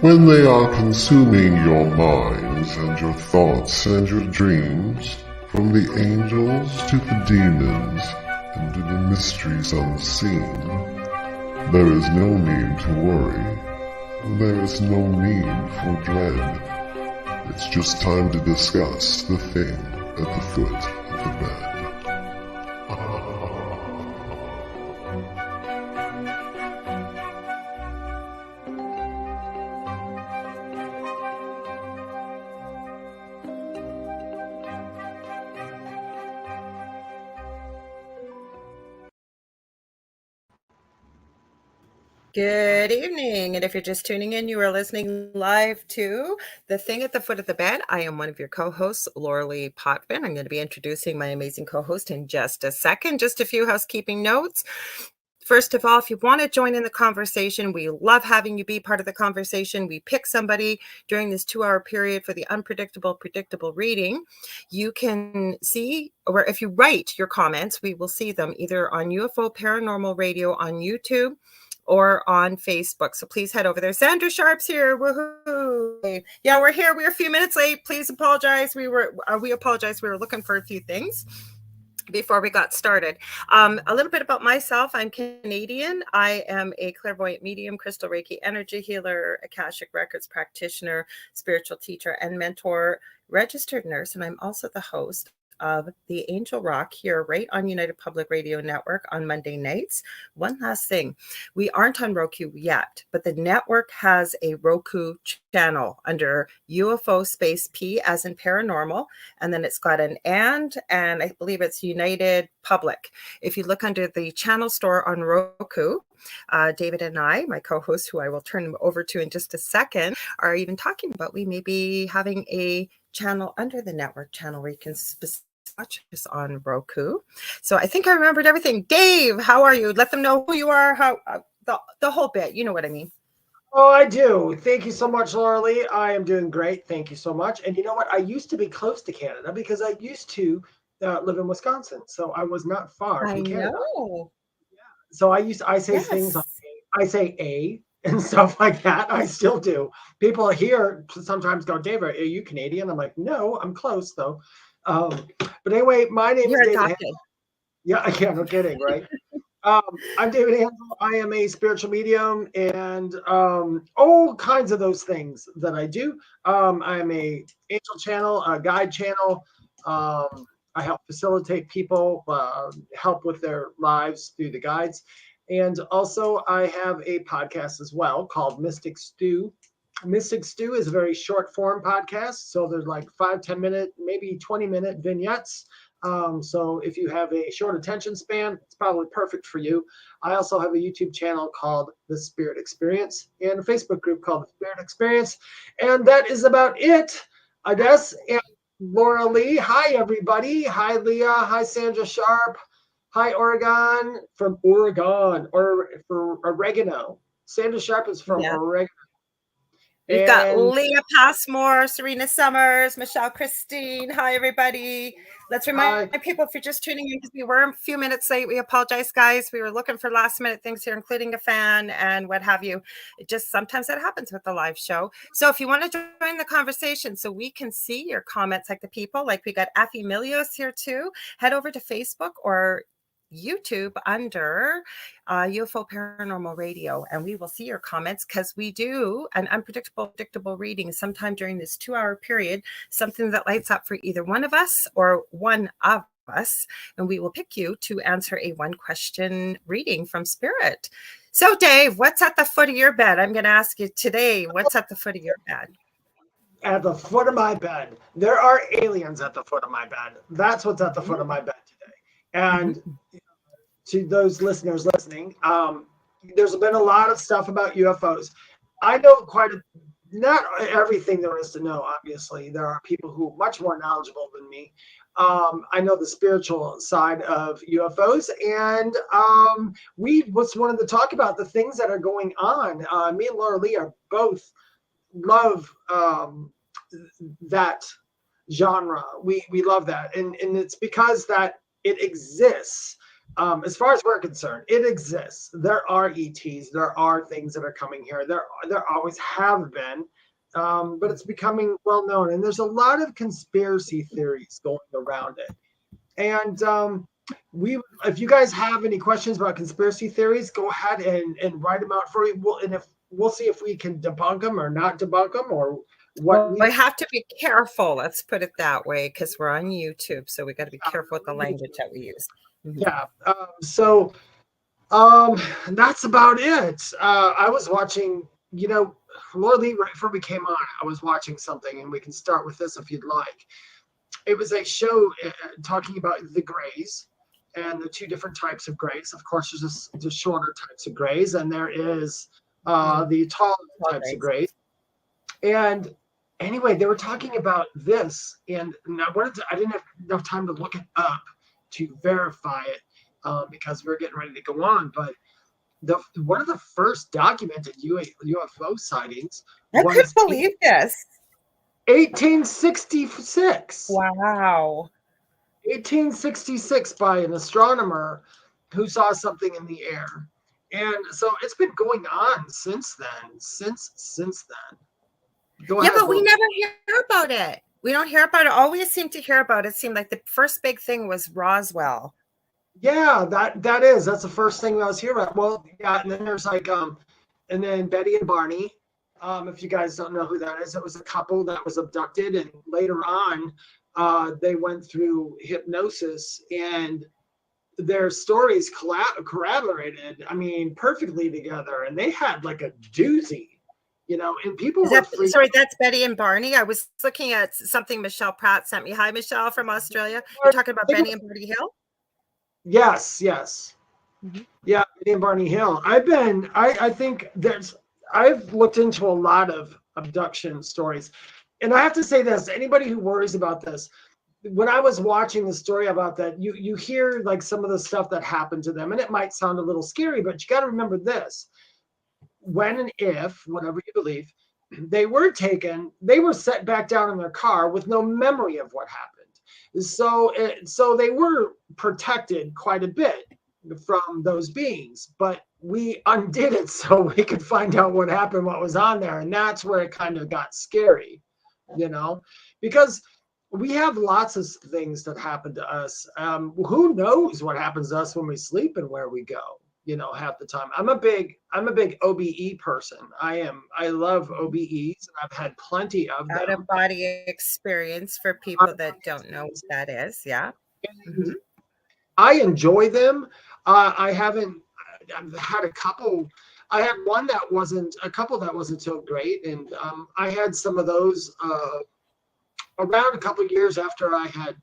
when they are consuming your minds and your thoughts and your dreams, from the angels to the demons and to the mysteries unseen, there is no need to worry. There is no need for dread. It's just time to discuss the thing at the foot of the bed. Good evening, and if you're just tuning in, you are listening live to The Thing at the Foot of the Bed. I am one of your co-hosts, Lorilei Potvin. I'm going to be introducing my amazing co-host in just a second. Just a few housekeeping notes. First of all, if you want to join in the conversation, we love having you be part of the conversation. We pick somebody during this 2-hour period for the unpredictable, predictable reading. You can see, or if you write your comments, we will see them either on UFO Paranormal Radio on YouTube or on Facebook. So please head over there. Sandra Sharp's here. Woohoo! Yeah, we're here. We're a few minutes late. Please apologize. We apologize. We were looking for a few things before we got started. A little bit about myself. I'm Canadian. I am a clairvoyant medium, crystal Reiki energy healer, Akashic Records practitioner, spiritual teacher and mentor, registered nurse, and I'm also the host of the Angel Rock here right on United Public Radio Network on Monday nights. One last thing, we aren't on Roku yet, but the network has a Roku channel under UFO space P as in paranormal, and then it's got an and I believe it's United Public. If you look under the channel store on Roku, David and I, my co-host, who I will turn over to in just a second, are even talking about we may be having a channel under the network channel where you can watch us on Roku. So I think I remembered everything. Dave, how are you? Let them know who you are, how the whole bit. You know what I mean. Oh, I do. Thank you so much, Lorilei. I am doing great. Thank you so much. And you know what? I used to be close to Canada because I used to live in Wisconsin, so I was not far from Canada. Know. Yeah. So I say things like I say a and stuff like that. I still do. People here sometimes go, Dave, are you Canadian? I'm like, no, I'm close though. But anyway, my name is David Hanzel. Yeah, no kidding, right? I'm David Hanzel. I am a spiritual medium and all kinds of those things that I do. I'm a angel channel, a guide channel. I help facilitate people, help with their lives through the guides. And also I have a podcast as well called Mystic Stew. Mystic Stew is a very short form podcast. So there's like 5-10 minute, maybe 20-minute vignettes. So if you have a short attention span, it's probably perfect for you. I also have a YouTube channel called The Spirit Experience and a Facebook group called The Spirit Experience. And that is about it, I guess. And Lorilei, hi everybody. Hi Leah. Hi Sandra Sharp. Hi Oregon, from Oregon, or for oregano. Sandra Sharp is from Oregon. We've got Leah Passmore, Serena Summers, Michelle Christine. Hi, everybody. Let's remind people, if you're just tuning in, because we were a few minutes late, we apologize, guys. We were looking for last-minute things here, including a fan and what have you. It just sometimes that happens with the live show. So if you want to join the conversation so we can see your comments like the people, like we got Afi Milios here too, head over to Facebook or YouTube under UFO Paranormal Radio, and we will see your comments because we do an unpredictable, predictable reading sometime during this 2-hour period, something that lights up for either one of us or one of us, and we will pick you to answer a 1-question reading from Spirit. So Dave, what's at the foot of your bed? I'm going to ask you today, what's at the foot of your bed? At the foot of my bed, there are aliens at the foot of my bed. That's what's at the foot of my bed today. And to those listeners listening, there's been a lot of stuff about UFOs. I know not everything there is to know, obviously. There are people who are much more knowledgeable than me. I know the spiritual side of UFOs, and we just wanted to talk about the things that are going on. Me and Lorilei are both love that genre. We love that, and it's because that it exists. As far as we're concerned, it exists. There are ETs. There are things that are coming here. There always have been, but it's becoming well known. And there's a lot of conspiracy theories going around it. And if you guys have any questions about conspiracy theories, go ahead and write them out for you. We'll see if we can debunk them or not debunk them, or what. Well, we have to be careful. Let's put it that way, because we're on YouTube, so we got to be careful with the language that we use. Yeah. So that's about it. I was watching, Lorilei, right before we came on, I was watching something, and we can start with this if you'd like. It was a show talking about the grays and the two different types of grays. Of course, there's the shorter types of grays, and there is the taller types of grays. And anyway, they were talking about this, and I didn't have enough time to look it up to verify it because we're getting ready to go on. But one of the first documented UFO sightings I couldn't believe this. 1866. Wow. 1866 by an astronomer who saw something in the air. And so it's been going on since then. Since then. But we never hear about it. We don't hear about it. All we seem to hear about it seemed like the first big thing was Roswell. Yeah, that's the first thing I was hearing about. Well, yeah, and then there's and then Betty and Barney. If you guys don't know who that is, it was a couple that was abducted, and later on, they went through hypnosis, and their stories corroborated. I mean, perfectly together, and they had like a doozy, and people were sorry, that's Betty and Barney. I was looking at something Michelle Pratt sent me. Hi, Michelle from Australia. You're talking about Benny and Barney Hill? Yes. Mm-hmm. Yeah, Betty and Barney Hill. I think I've looked into a lot of abduction stories. And I have to say this, anybody who worries about this, when I was watching the story about that, you hear like some of the stuff that happened to them, and it might sound a little scary, but you got to remember this. When and if, whatever you believe, they were taken, they were set back down in their car with no memory of what happened. So they were protected quite a bit from those beings, but we undid it so we could find out what happened, what was on there. And that's where it kind of got scary, because we have lots of things that happen to us. Who knows what happens to us when we sleep and where we go, half the time. I'm a big OBE person. I love OBEs, and I've had plenty of them. Out of body experience for people that don't know what that is. Yeah. Mm-hmm. I enjoy them. I've had a couple. I had a couple that wasn't so great. And I had some of those around a couple of years after I had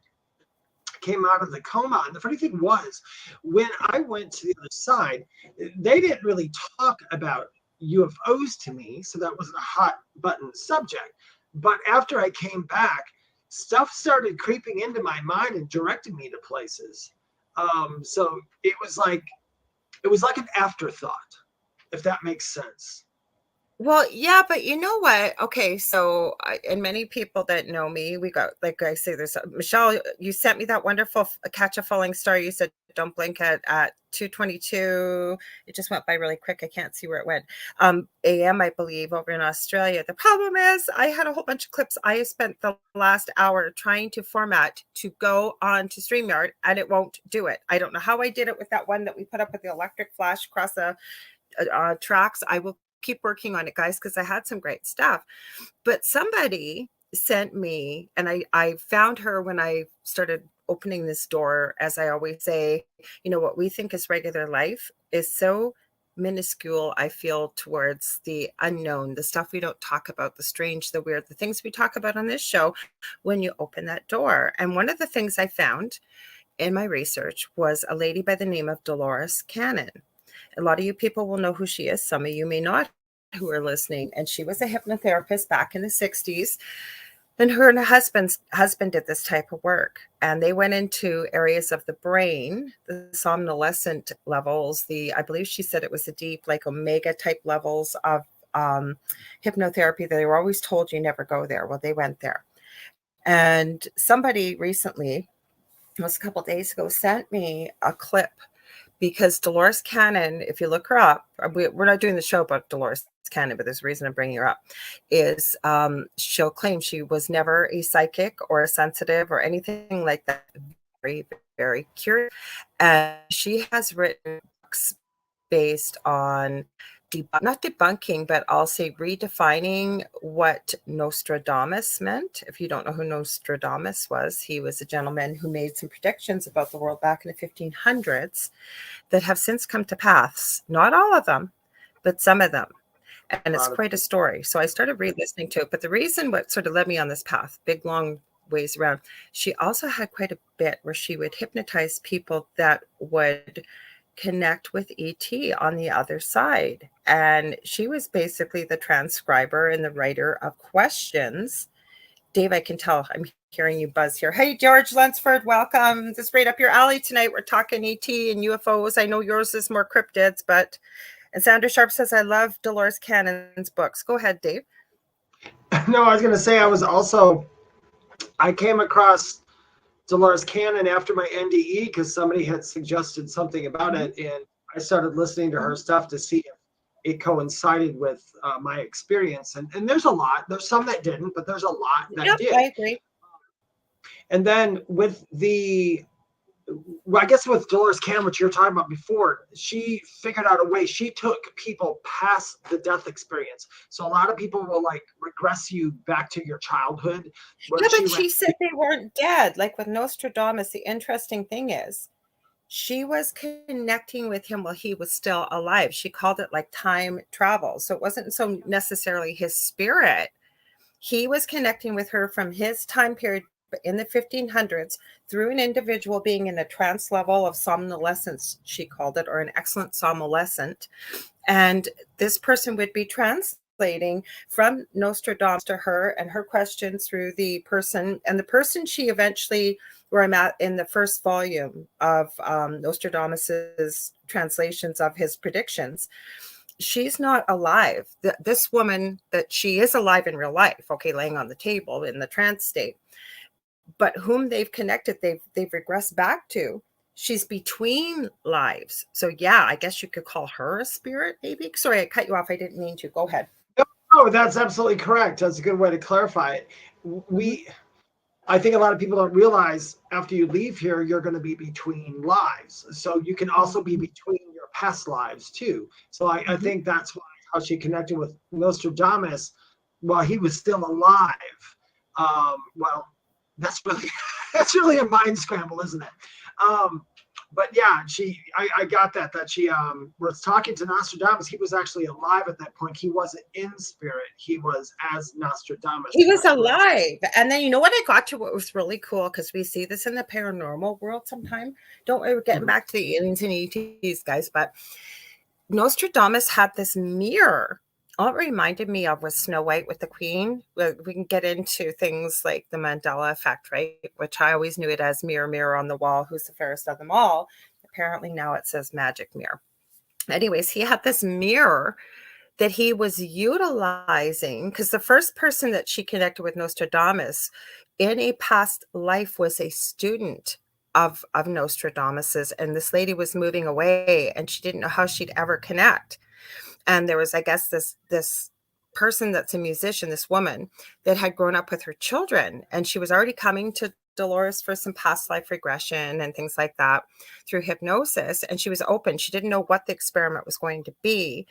came out of the coma. And the funny thing was, when I went to the other side, they didn't really talk about UFOs to me. So that wasn't a hot button subject. But after I came back, stuff started creeping into my mind and directing me to places. So it was like an afterthought, if that makes sense. Well, yeah, but you know what? Okay, so and many people that know me, we got, like I say, there's Michelle. You sent me that wonderful Catch a Falling Star. You said don't blink at 2:22. It just went by really quick. I can't see where it went. AM, I believe, over in Australia. The problem is, I had a whole bunch of clips. I spent the last hour trying to format to go on to StreamYard, and it won't do it. I don't know how I did it with that one that we put up with the electric flash across the tracks. I will keep working on it, guys, because I had some great stuff. But somebody sent me, and I found her when I started opening this door. As I always say, what we think is regular life is so minuscule, I feel, towards the unknown, the stuff we don't talk about, the strange, the weird, the things we talk about on this show when you open that door. And one of the things I found in my research was a lady by the name of Dolores Cannon. A lot of you people will know who she is. Some of you may not, who are listening. And she was a hypnotherapist back in the 60s. And her husband did this type of work. And they went into areas of the brain, the somnolescent levels, I believe she said it was the deep, like omega type levels of hypnotherapy that they were always told you never go there. Well, they went there. And somebody recently, it was a couple of days ago, sent me a clip because Dolores Cannon, if you look her up, we're not doing the show about Dolores Cannon, but there's a reason I'm bringing her up, is she'll claim she was never a psychic or a sensitive or anything like that. Very, very curious. And she has written books based on not debunking, but I'll say redefining what Nostradamus meant. If you don't know who Nostradamus was, he was a gentleman who made some predictions about the world back in the 1500s that have since come to pass. Not all of them, but some of them. And it's quite a story. So I started re-listening to it. But the reason what sort of led me on this path, big, long ways around, she also had quite a bit where she would hypnotize people that would connect with ET on the other side. And she was basically the transcriber and the writer of questions. Dave, I can tell I'm hearing you buzz here. Hey, George Lunsford, welcome. This is right up your alley tonight. We're talking ET and UFOs. I know yours is more cryptids, but... And Sandra Sharp says, I love Dolores Cannon's books. Go ahead, Dave. No, I was going to say I came across Dolores Cannon after my NDE because somebody had suggested something about it, and I started listening to her stuff to see if it coincided with my experience. And there's a lot. There's some that didn't, but there's a lot that did. I agree. And then with I guess with Dolores Cannon, which you're talking about before, she figured out a way. She took people past the death experience. So a lot of people will like regress you back to your childhood. Yeah, but she said they weren't dead. Like with Nostradamus, the interesting thing is she was connecting with him while he was still alive. She called it like time travel. So it wasn't so necessarily his spirit. He was connecting with her from his time period in the 1500s through an individual being in a trance level of somnolescence, she called it, or an excellent somnolescent. And this person would be translating from Nostradamus to her and her questions through the person. And the person she eventually, where I'm at in the first volume of Nostradamus's translations of his predictions, she's not alive. This woman, that she is alive in real life, okay, laying on the table in the trance state, but whom they've connected, they've regressed back to. She's between lives. So yeah, I guess you could call her a spirit, maybe. Sorry, I cut you off. I didn't mean to. Go ahead. No, that's absolutely correct. That's a good way to clarify it. I think a lot of people don't realize after you leave here, you're going to be between lives. So you can also be between your past lives too. So I think that's how she connected with Nostradamus while he was still alive. Well, that's really a mind scramble, isn't it? But yeah, I got that she was talking to Nostradamus. He was actually alive at that point. He wasn't in spirit. He was as Nostradamus. He was alive. And then you know what I got to, what was really cool, because we see this in the paranormal world sometime. Don't worry, we're getting back to the aliens and ETs, guys, but Nostradamus had this mirror. All it reminded me of was Snow White with the Queen. We can get into things like the Mandela effect, right? Which I always knew it as mirror, mirror on the wall, who's the fairest of them all. Apparently now it says magic mirror. Anyways, he had this mirror that he was utilizing because the first person that she connected with Nostradamus in a past life was a student of Nostradamus's, and this lady was moving away and she didn't know how she'd ever connect. And there was, I guess, this person that's a musician, this woman that had grown up with her children, and she was already coming to Dolores for some past life regression and things like that through hypnosis. And she was open. She didn't know what the experiment was going to be.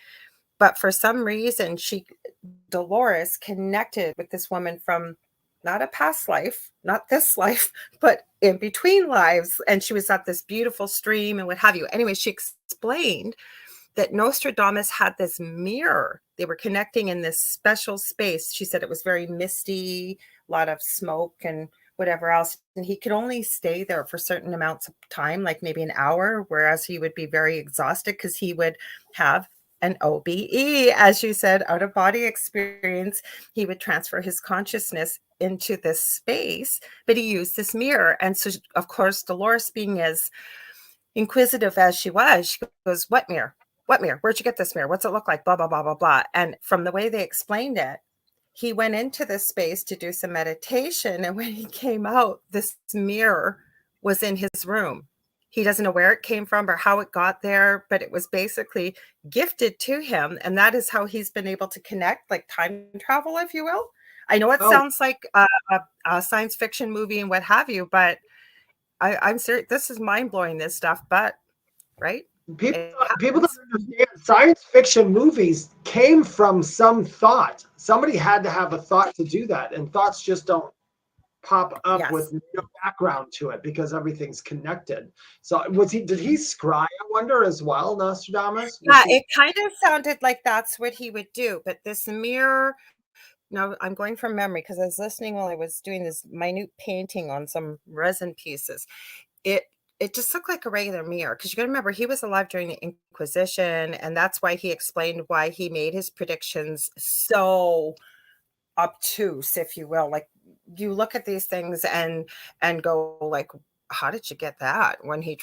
But for some reason, Dolores connected with this woman from not a past life, not this life, but in between lives. And she was at this beautiful stream and what have you. Anyway, she explained that Nostradamus had this mirror. They were connecting in this special space. She said it was very misty, a lot of smoke and whatever else. And he could only stay there for certain amounts of time, like maybe an hour, whereas he would be very exhausted because he would have an OBE, as you said, out-of-body experience. He would transfer his consciousness into this space, but he used this mirror. And so, of course, Dolores, being as inquisitive as she was, she goes, what mirror? What mirror? Where'd you get this mirror? What's it look like? Blah, blah, blah, blah, blah. And from the way they explained it, he went into this space to do some meditation. And when he came out, this mirror was in his room. He doesn't know where it came from or how it got there, but it was basically gifted to him. And that is how he's been able to connect, like time travel, if you will. I know it Oh, sounds like a science fiction movie and what have you, but I'm serious. This is mind blowing, this stuff, but right? people It people don't happens. understand science fiction movies came from some thought. Somebody had to have a thought to do that, and thoughts just don't pop up with Yes. no background to it because everything's connected. So did he scry, I wonder, as well, Nostradamus? Was Yeah, he it kind of sounded like that's what he would do. But this mirror, now I'm going from memory because I was listening while I was doing this minute painting on some resin pieces. It it just looked like a regular mirror because you got to remember he was alive during the Inquisition, and that's why he explained why he made his predictions so obtuse, if you will. Like you look at these things and go like, how did you get that? When he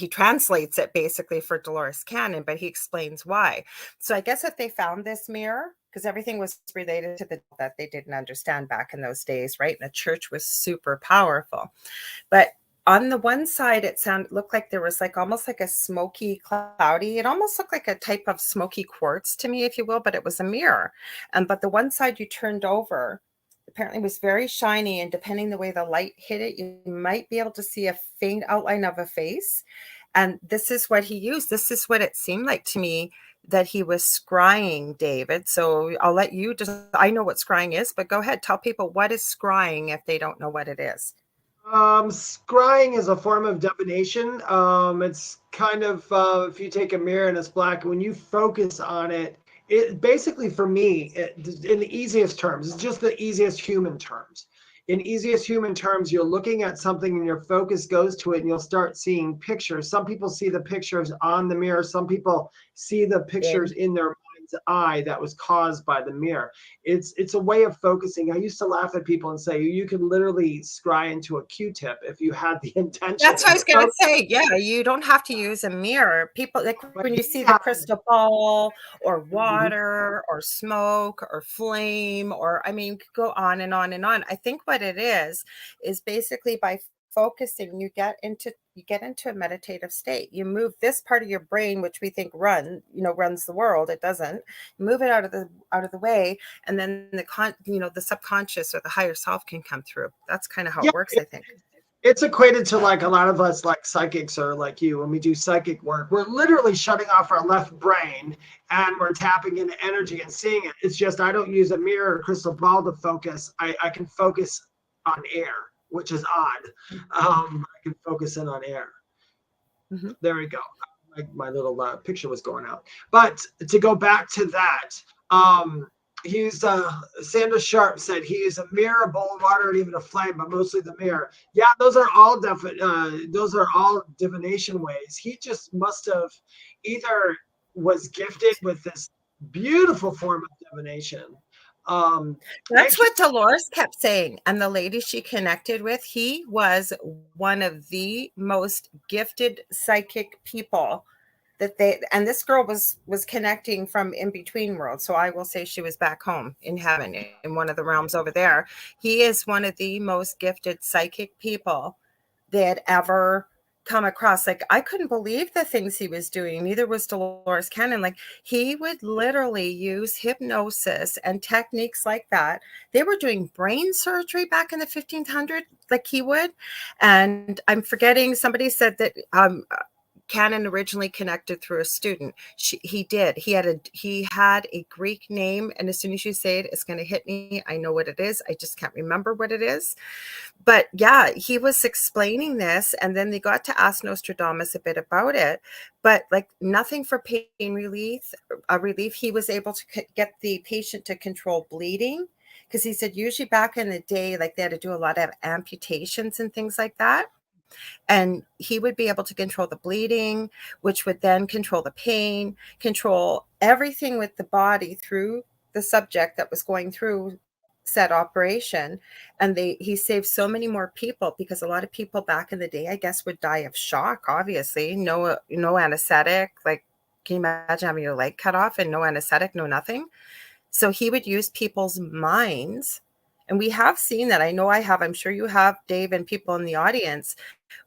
translates it basically for Dolores Cannon, but he explains why. So I guess if they found this mirror, because everything was related to the that they didn't understand back in those days, right? And the church was super powerful. But on the one side, looked like there was like almost like a smoky, cloudy. It almost looked like a type of smoky quartz to me, if you will, but it was a mirror. But the one side you turned over apparently was very shiny, and depending the way the light hit it, you might be able to see a faint outline of a face. And this is what he used. This is what it seemed like to me that he was scrying, David. So I'll let you just, I know what scrying is, but go ahead, tell people what is scrying if they don't know what it is. Scrying is a form of divination. It's kind of if you take a mirror and it's black, when you focus on it, it basically, for me, in the easiest terms, it's just the easiest human terms. In easiest human terms, you're looking at something and your focus goes to it and you'll start seeing pictures. Some people see the pictures on the mirror. Some people see the pictures in their mind's eye that was caused by the mirror. It's a way of focusing. I used to laugh at people and say, you could literally scry into a Q-tip if you had the intention. That's what I was gonna say. Yeah, you don't have to use a mirror. People like But when you he see the had, crystal ball or Mhm. water or smoke or flame, or I mean, could go on and on and on. I think what it is basically by focusing, you get into a meditative state. You move this part of your brain, which we think runs the world. It doesn't. You move it out of the way, and then the subconscious or the higher self can come through. That's kind of how Yeah, it works, I think. it's equated to like a lot of us, like psychics or like you, when we do psychic work, we're literally shutting off our left brain and we're tapping into energy and seeing it. It's just I don't use a mirror or crystal ball to focus. I can focus on air, which is odd. I can focus in on air. Mhm. There we go. My little picture was going out. But to go back to that, he's Sandra Sharp said he used a mirror, a bowl of water, and even a flame, but mostly the mirror. Yeah, those are all divination ways. He just must have either was gifted with this beautiful form of divination. That's Actually, what Dolores kept saying. And the lady she connected with, he was one of the most gifted psychic people and this girl was connecting from in between worlds. So I will say she was back home in heaven in one of the realms over there. He is one of the most gifted psychic people that ever come across. Like I couldn't believe the things he was doing. Neither was Dolores Cannon. Like he would literally use hypnosis and techniques like that. They were doing brain surgery back in the 1500s, like he would. And I'm forgetting, somebody said that Cannon originally connected through a student. He did. He had a Greek name, and as soon as you say it, it's going to hit me. I know what it is. I just can't remember what it is. But yeah, he was explaining this, and then they got to ask Nostradamus a bit about it. But like nothing for pain relief. He was able to get the patient to control bleeding, because he said usually back in the day, like they had to do a lot of amputations and things like that. And he would be able to control the bleeding, which would then control the pain, control everything with the body through the subject that was going through said operation. And he saved so many more people, because a lot of people back in the day, I guess, would die of shock. Obviously no anesthetic. Like, can you imagine having your leg cut off and no anesthetic, no nothing? So he would use people's minds And we have seen that. I know I have. I'm sure you have, Dave, and people in the audience,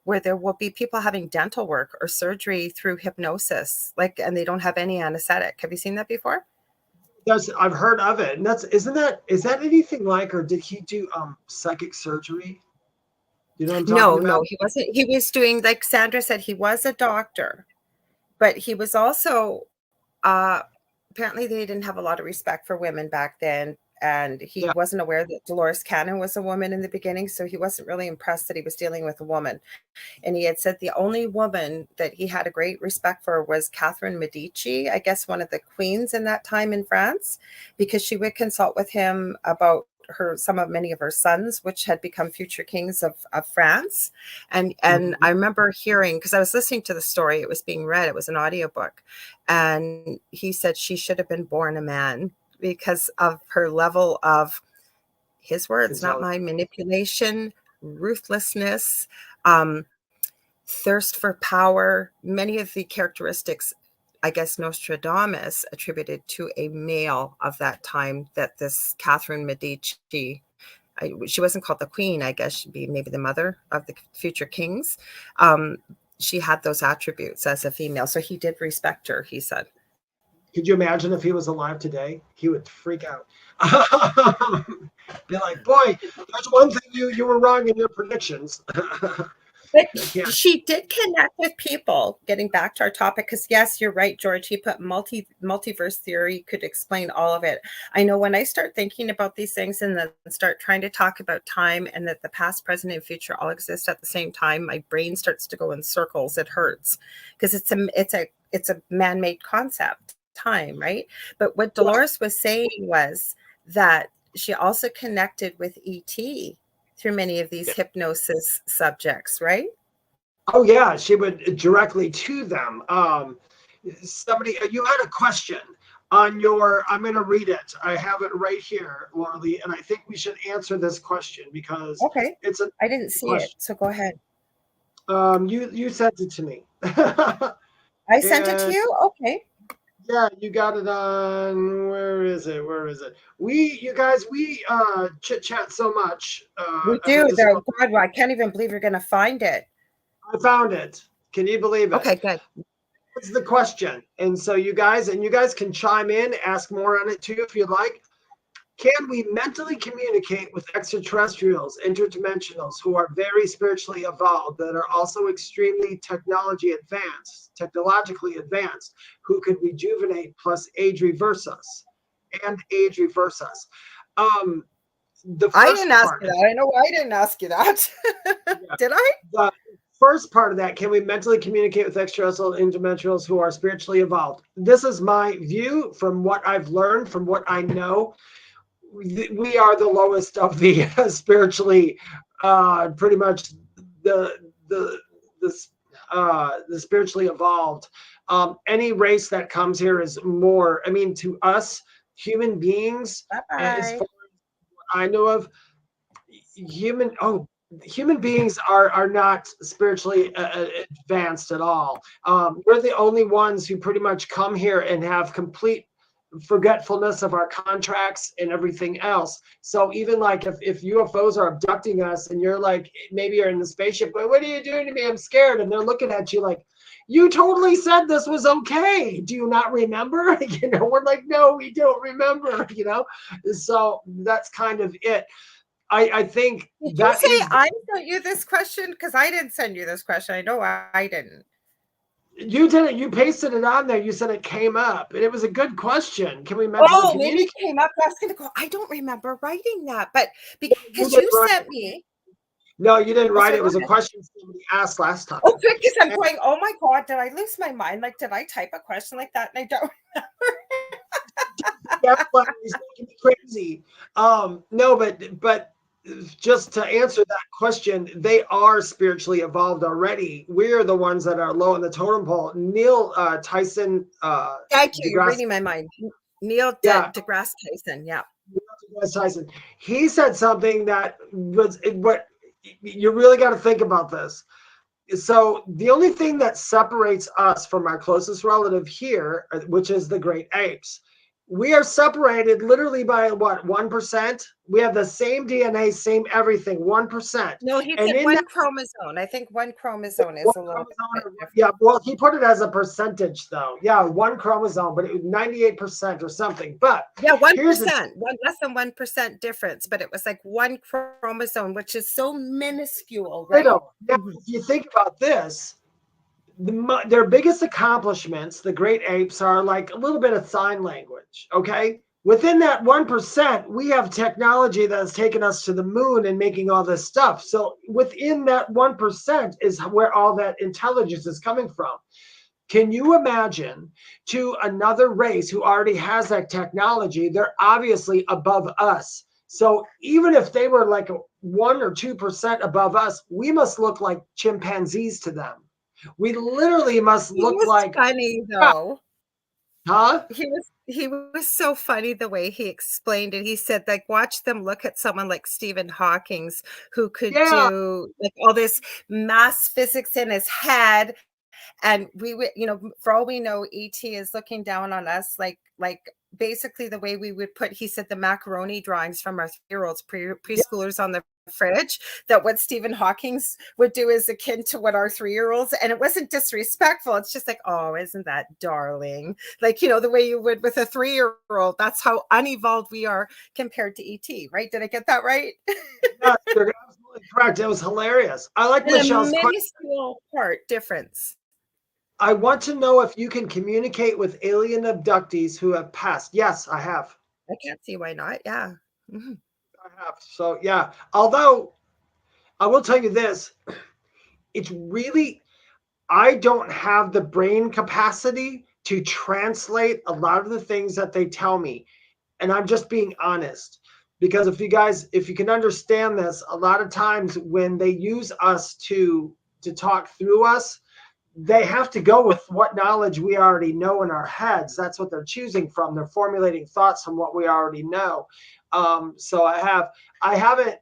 where there will be people having dental work or surgery through hypnosis, like, and they don't have any anesthetic. Have you seen that before? I've heard of it. And is that anything like, or did he do psychic surgery? You know what I'm talking about? No, he wasn't. He was doing, like Sandra said, he was a doctor, but he was also, apparently they didn't have a lot of respect for women back then. And he Yeah. wasn't aware that Dolores Cannon was a woman in the beginning. So he wasn't really impressed that he was dealing with a woman. And he had said the only woman that he had a great respect for was Catherine Medici, I guess one of the queens in that time in France, because she would consult with him about many of her sons, which had become future kings of France. And I remember hearing, because I was listening to the story, it was being read, it was an audiobook. And he said she should have been born a man because of her level of, his words, not mine, manipulation, ruthlessness, thirst for power, many of the characteristics, I guess, Nostradamus attributed to a male of that time, that this Catherine Medici, she wasn't called the queen, I guess she'd be maybe the mother of the future kings. She had those attributes as a female. So he did respect her, he said. Could you imagine if he was alive today? He would freak out. Be like, boy, there's one thing you were wrong in your predictions. But she did connect with people, getting back to our topic, because yes, you're right, George. He put multiverse theory could explain all of it. I know when I start thinking about these things and then start trying to talk about time and that the past, present, and future all exist at the same time, my brain starts to go in circles. It hurts because it's a man-made concept, time, right? But what Dolores was saying was that she also connected with ET through many of these hypnosis subjects, right? Oh yeah, she would directly to them. Somebody, you had a question on your, I'm going to read it. I have it right here, Lorilei, and I think we should answer this question because I didn't see it, so go ahead. You sent it to me. I sent it to you? Okay. Yeah, you got it on, where is it? You guys, we chit chat so much. We do, though. God, I can't even believe you're going to find it. I found it. Can you believe it? Okay, good. That's the question. And so you guys can chime in, ask more on it too if you'd like. Can we mentally communicate with extraterrestrials, interdimensionals who are very spiritually evolved, that are also extremely technologically advanced, who could rejuvenate plus age reverse us? I didn't ask you that. I know I didn't ask you that. Did I? The first part of that, can we mentally communicate with extraterrestrial interdimensionals who are spiritually evolved? This is my view from what I've learned, from what I know. We are the lowest of the spiritually, pretty much the spiritually evolved. Any race that comes here is more, I mean, to us human beings, as far as I know of, human beings are not spiritually advanced at all. We're the only ones who pretty much come here and have complete forgetfulness of our contracts and everything else. So even like if UFOs are abducting us and you're like, maybe you're in the spaceship, but what are you doing to me? I'm scared. And they're looking at you like, you totally said this was okay. Do you not remember? We're like, no, we don't remember, So that's kind of it. I think that is. I sent you this question? Because I didn't send you this question. I know I didn't. You didn't. You pasted it on there. You said it came up, and it was a good question. Can we mentally communicate? Maybe it came up. I was going to go, I don't remember writing that, but because you sent me. No, you didn't write it. It was a question somebody asked last time. Oh, because I'm going, oh my God, did I lose my mind? Like, did I type a question like that? And I don't remember. That's why he's making me crazy. No, but just to answer that question, they are spiritually evolved already. We're the ones that are low on the totem pole. Neil Tyson. Thank you. You're reading my mind. Neil deGrasse Tyson. Yeah. Neil deGrasse Tyson. He said something that was what you really got to think about this. So the only thing that separates us from our closest relative here, which is the great apes, We are separated literally by what, 1%? We have the same DNA, same everything, 1%. No, he And said in one that chromosome. I think one chromosome is one a little bit chromosome, different. yeah, well, he put it as a percentage though. Yeah, one chromosome, but it was 98% or something. But Yeah, here's the 1%, less than 1% difference, but it was like one chromosome, which is so minuscule, right? little. Now, if you think about this, their biggest accomplishments, the great apes, are like a little bit of sign language. Okay. Within that 1%, we have technology that has taken us to the moon and making all this stuff. So within that 1% is where all that intelligence is coming from. Can you imagine to another race who already has that technology? They're obviously above us. So even if they were like 1 or 2% above us, we must look like chimpanzees to them. We literally must He look was like, funny though. huh? He was so funny the way he explained it. He said, like, watch them look at someone like Stephen Hawking's who could Yeah, do like all this mass physics in his head. And we would, for all we know, ET is looking down on us like basically the way we would put, he said, the macaroni drawings from our 3-year-olds, yeah, preschoolers on the fridge, that what Stephen Hawking's would do is akin to what our 3-year-olds, and it wasn't disrespectful. It's just like, oh, isn't that darling? Like, the way you would with a 3-year-old. That's how unevolved we are compared to ET, right? Did I get that right? yeah, you're absolutely correct. It was hilarious. I like And a Michelle's question. minuscule part difference. I want to know if you can communicate with alien abductees who have passed. Yes, I have. I can't see why not. Yeah. Mhm. I have. So yeah. Although I will tell you this, it's really, I don't have the brain capacity to translate a lot of the things that they tell me. And I'm just being honest. Because if you can understand this, a lot of times when they use us to talk through us, they have to go with what knowledge we already know in our heads. That's what they're choosing from. They're formulating thoughts from what we already know. So I haven't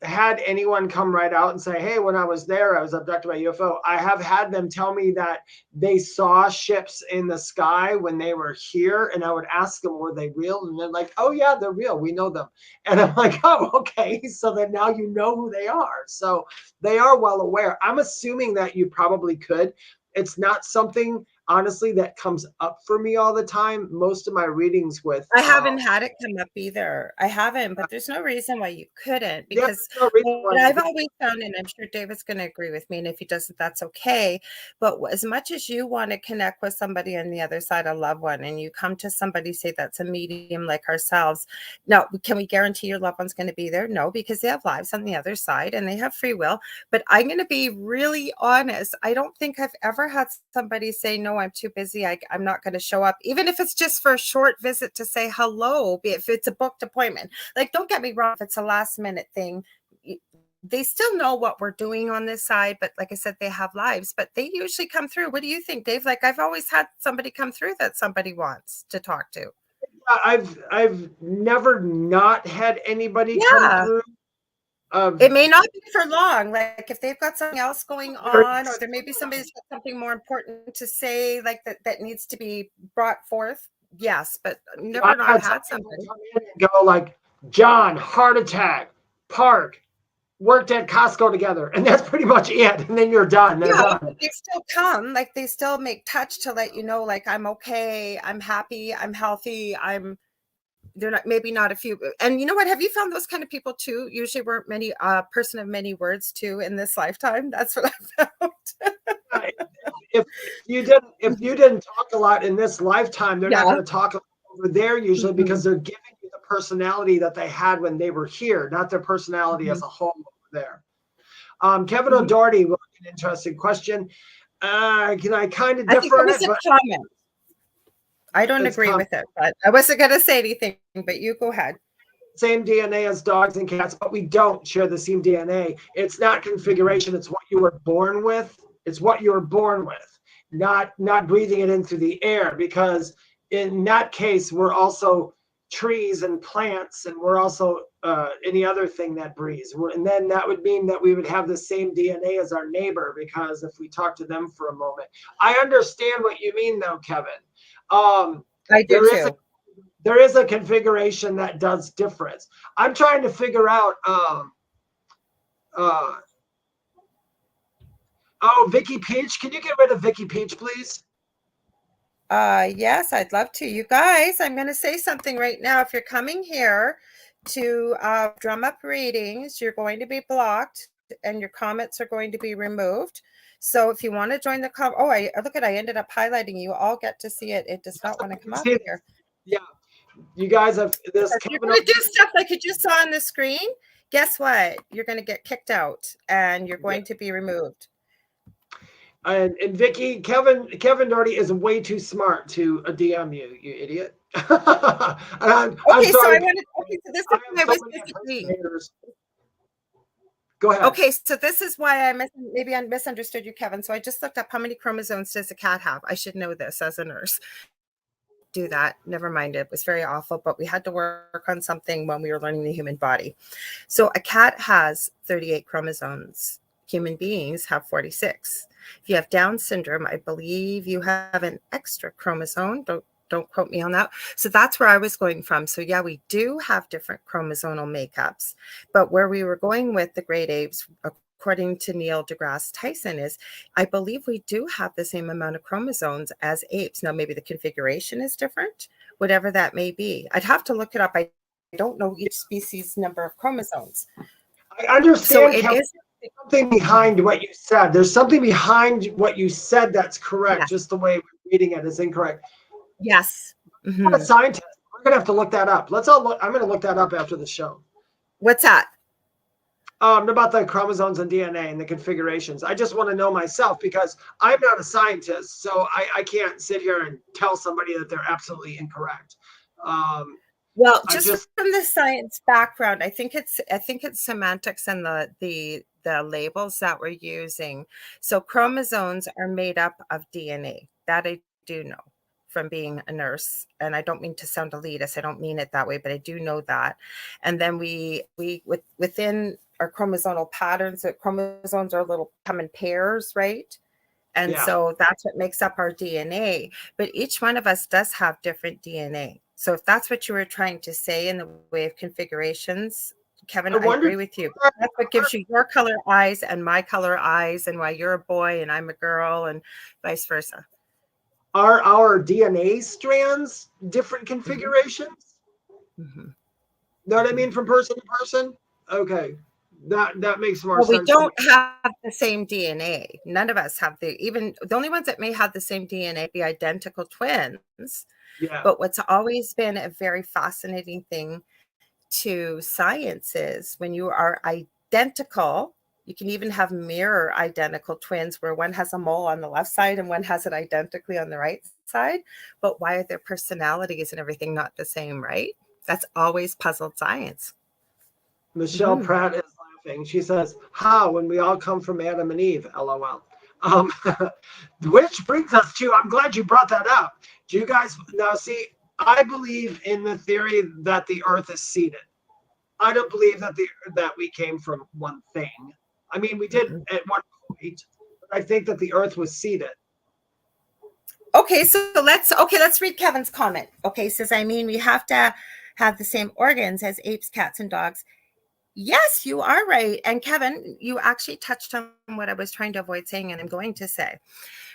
had anyone come right out and say, hey, when I was there, I was abducted by UFO. I have had them tell me that they saw ships in the sky when they were here. And I would ask them, were they real? And they're like, oh yeah, they're real. We know them. And I'm like, oh, okay. So then now you know who they are. So they are well aware. I'm assuming that you probably could. It's not something, honestly, that comes up for me all the time. Most of my readings with I haven't had it come up either. I haven't, but there's no reason why you couldn't, yeah, because there's no reason why what you I've could. always found, and I'm sure David's going to agree with me, and if he doesn't, that's okay. But as much as you want to connect with somebody on the other side, a loved one, and you come to somebody, say that's a medium like ourselves. Now, can we guarantee your loved one's going to be there? No, because they have lives on the other side and they have free will. But I'm going to be really honest. I don't think I've ever had somebody say, no, I'm too busy. I'm not going to show up, even if it's just for a short visit to say hello, if it's a booked appointment. Like, don't get me wrong, if it's a last minute thing, they still know what we're doing on this side, but like I said, they have lives, but they usually come through. What do you think, Dave? Like, I've always had somebody come through that somebody wants to talk to. I've never not had anybody come through. It may not be for long. Like if they've got something else going on, or there may be somebody's got something more important to say, like that needs to be brought forth. Yes, but never not had somebody come in and go like, John, heart attack, Park, worked at Costco together, and that's pretty much it. And then you're done. They're done. But they still come, like they still make touch to let you know, like, I'm okay, I'm happy, I'm healthy, they're not, maybe not a few. And you know what, have you found those kind of people too? Usually weren't many person of many words too in this lifetime. That's what I found. if you didn't talk a lot in this lifetime, they're not going to talk over there usually, because they're giving you the personality that they had when they were here, not their personality as a whole over there. Kevin O'Doherty, an interesting question. Can I kind of differ on it? But comment. I don't agree with it, but I wasn't going to say anything, but you go ahead. Same DNA as dogs and cats, but we don't share the same DNA. It's not configuration. It's what you were born with. It's what you were born with, not breathing it in through the air, because in that case, we're also trees and plants, and we're also any other thing that breathes. And then that would mean that we would have the same DNA as our neighbor, because if we talk to them for a moment. I understand what you mean though, Kevin. I do too. there is a configuration that does difference. I'm trying to figure out. Oh, Vicky Peach, can you get rid of Vicky Peach, please? Yes, I'd love to. You guys, I'm going to say something right now. If you're coming here to drum up readings, you're going to be blocked and your comments are going to be removed. So if you want to join the I look at, I ended up highlighting you. All get to see it. It does not want to come up here. Yeah, you guys have this. If you're going to do stuff like you just saw on the screen, guess what? You're going to get kicked out and you're going to be removed. And Vicky, Kevin Doherty is way too smart to DM you, you idiot. I'm sorry. So this is why I was disagreeing. Go ahead. Okay, so this is why I misunderstood you, Kevin. So I just looked up how many chromosomes does a cat have. I should know this as a nurse. Do that. Never mind. It was very awful, but we had to work on something when we were learning the human body. So a cat has 38 chromosomes. Human beings have 46. If you have Down syndrome, I believe you have an extra chromosome. Don't quote me on that. So that's where I was going from. So yeah, we do have different chromosomal makeups, but where we were going with the great apes, according to Neil deGrasse Tyson, is I believe we do have the same amount of chromosomes as apes. Now, maybe the configuration is different, whatever that may be. I'd have to look it up. I don't know each species' number of chromosomes. I understand. So it is something behind what you said. There's something behind what you said that's correct. Yes. Just the way we're reading it is incorrect. Yes. I'm not a scientist. We're gonna have to look that up. Let's all look. I'm gonna look that up after the show. What's that? About the chromosomes and DNA and the configurations. I just want to know myself because I'm not a scientist, so I can't sit here and tell somebody that they're absolutely incorrect. Well, just from the science background, I think it's semantics and the labels that we're using. So chromosomes are made up of DNA. That I do know from being a nurse, and I don't mean to sound elitist. I don't mean it that way, but I do know that. And then we within our chromosomal patterns, that chromosomes are come in pairs, right? And so that's what makes up our DNA. But each one of us does have different DNA. So if that's what you were trying to say in the way of configurations, Kevin, I agree with you. That's what gives you your color eyes and my color eyes, and why you're a boy and I'm a girl, and vice versa. Are our DNA strands different configurations? Mm-hmm. Know what I mean, from person to person? Okay. That makes more sense. We don't have the same DNA. None of us have the only ones that may have the same DNA be identical twins. Yeah. But what's always been a very fascinating thing to science is when you are identical, you can even have mirror identical twins where one has a mole on the left side and one has it identically on the right side. But why are their personalities and everything not the same, right? That's always puzzled science. Michelle Pratt is laughing. She says, how, when we all come from Adam and Eve, LOL. Which brings us to, I'm glad you brought that up. Do you guys, now see, I believe in the theory that the earth is seated. I don't believe that that we came from one thing. I mean, we did at one point, but I think that the earth was seated. Okay, so let's read Kevin's comment. Okay, says, I mean, we have to have the same organs as apes, cats, and dogs. Yes, you are right. And Kevin, you actually touched on what I was trying to avoid saying, and I'm going to say.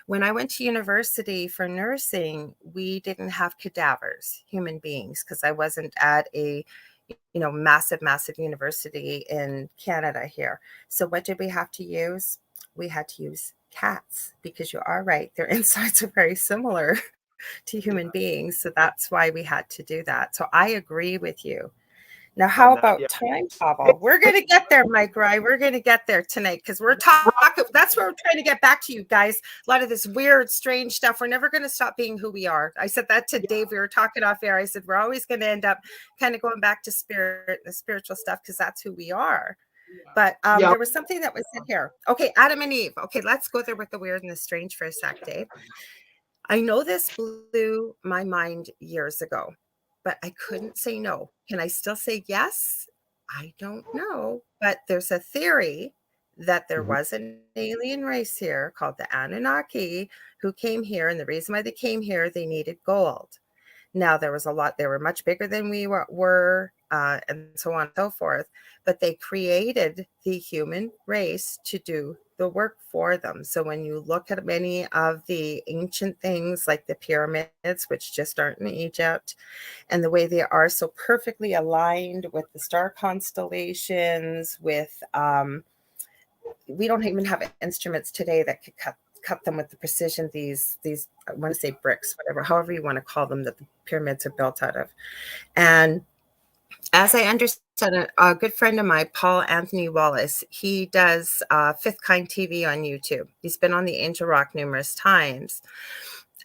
When I went to university for nursing, we didn't have cadavers, human beings, because I wasn't at a massive university in Canada here. So what did we have to use? We had to use cats, because you are right. Their insides are very similar to human beings. So that's why we had to do that. So I agree with you. Now, how about time travel? We're going to get there, Mike Rye. We're going to get there tonight because we're talking. That's where we're trying to get back to you guys. A lot of this weird, strange stuff. We're never going to stop being who we are. I said that to Dave. We were talking off air. I said, we're always going to end up kind of going back to spirit, the spiritual stuff, because that's who we are. But there was something that was said here. Okay, Adam and Eve. Okay, let's go there with the weird and the strange for a sec, Dave. I know this blew my mind years ago, but I couldn't say no. Can I still say yes? I don't know. But there's a theory that there was an alien race here called the Anunnaki who came here. And the reason why they came here, they needed gold. Now, there was a lot, they were much bigger than we were, and so on and so forth, but they created the human race to do the work for them. So when you look at many of the ancient things like the pyramids, which just aren't in Egypt, and the way they are so perfectly aligned with the star constellations, with we don't even have instruments today that could cut them with the precision these I want to say bricks, whatever, however you want to call them, that the pyramids are built out of. And as I understand it, a good friend of mine, Paul Anthony Wallace, he does Fifth Kind TV on YouTube. He's been on the Angel Rock numerous times.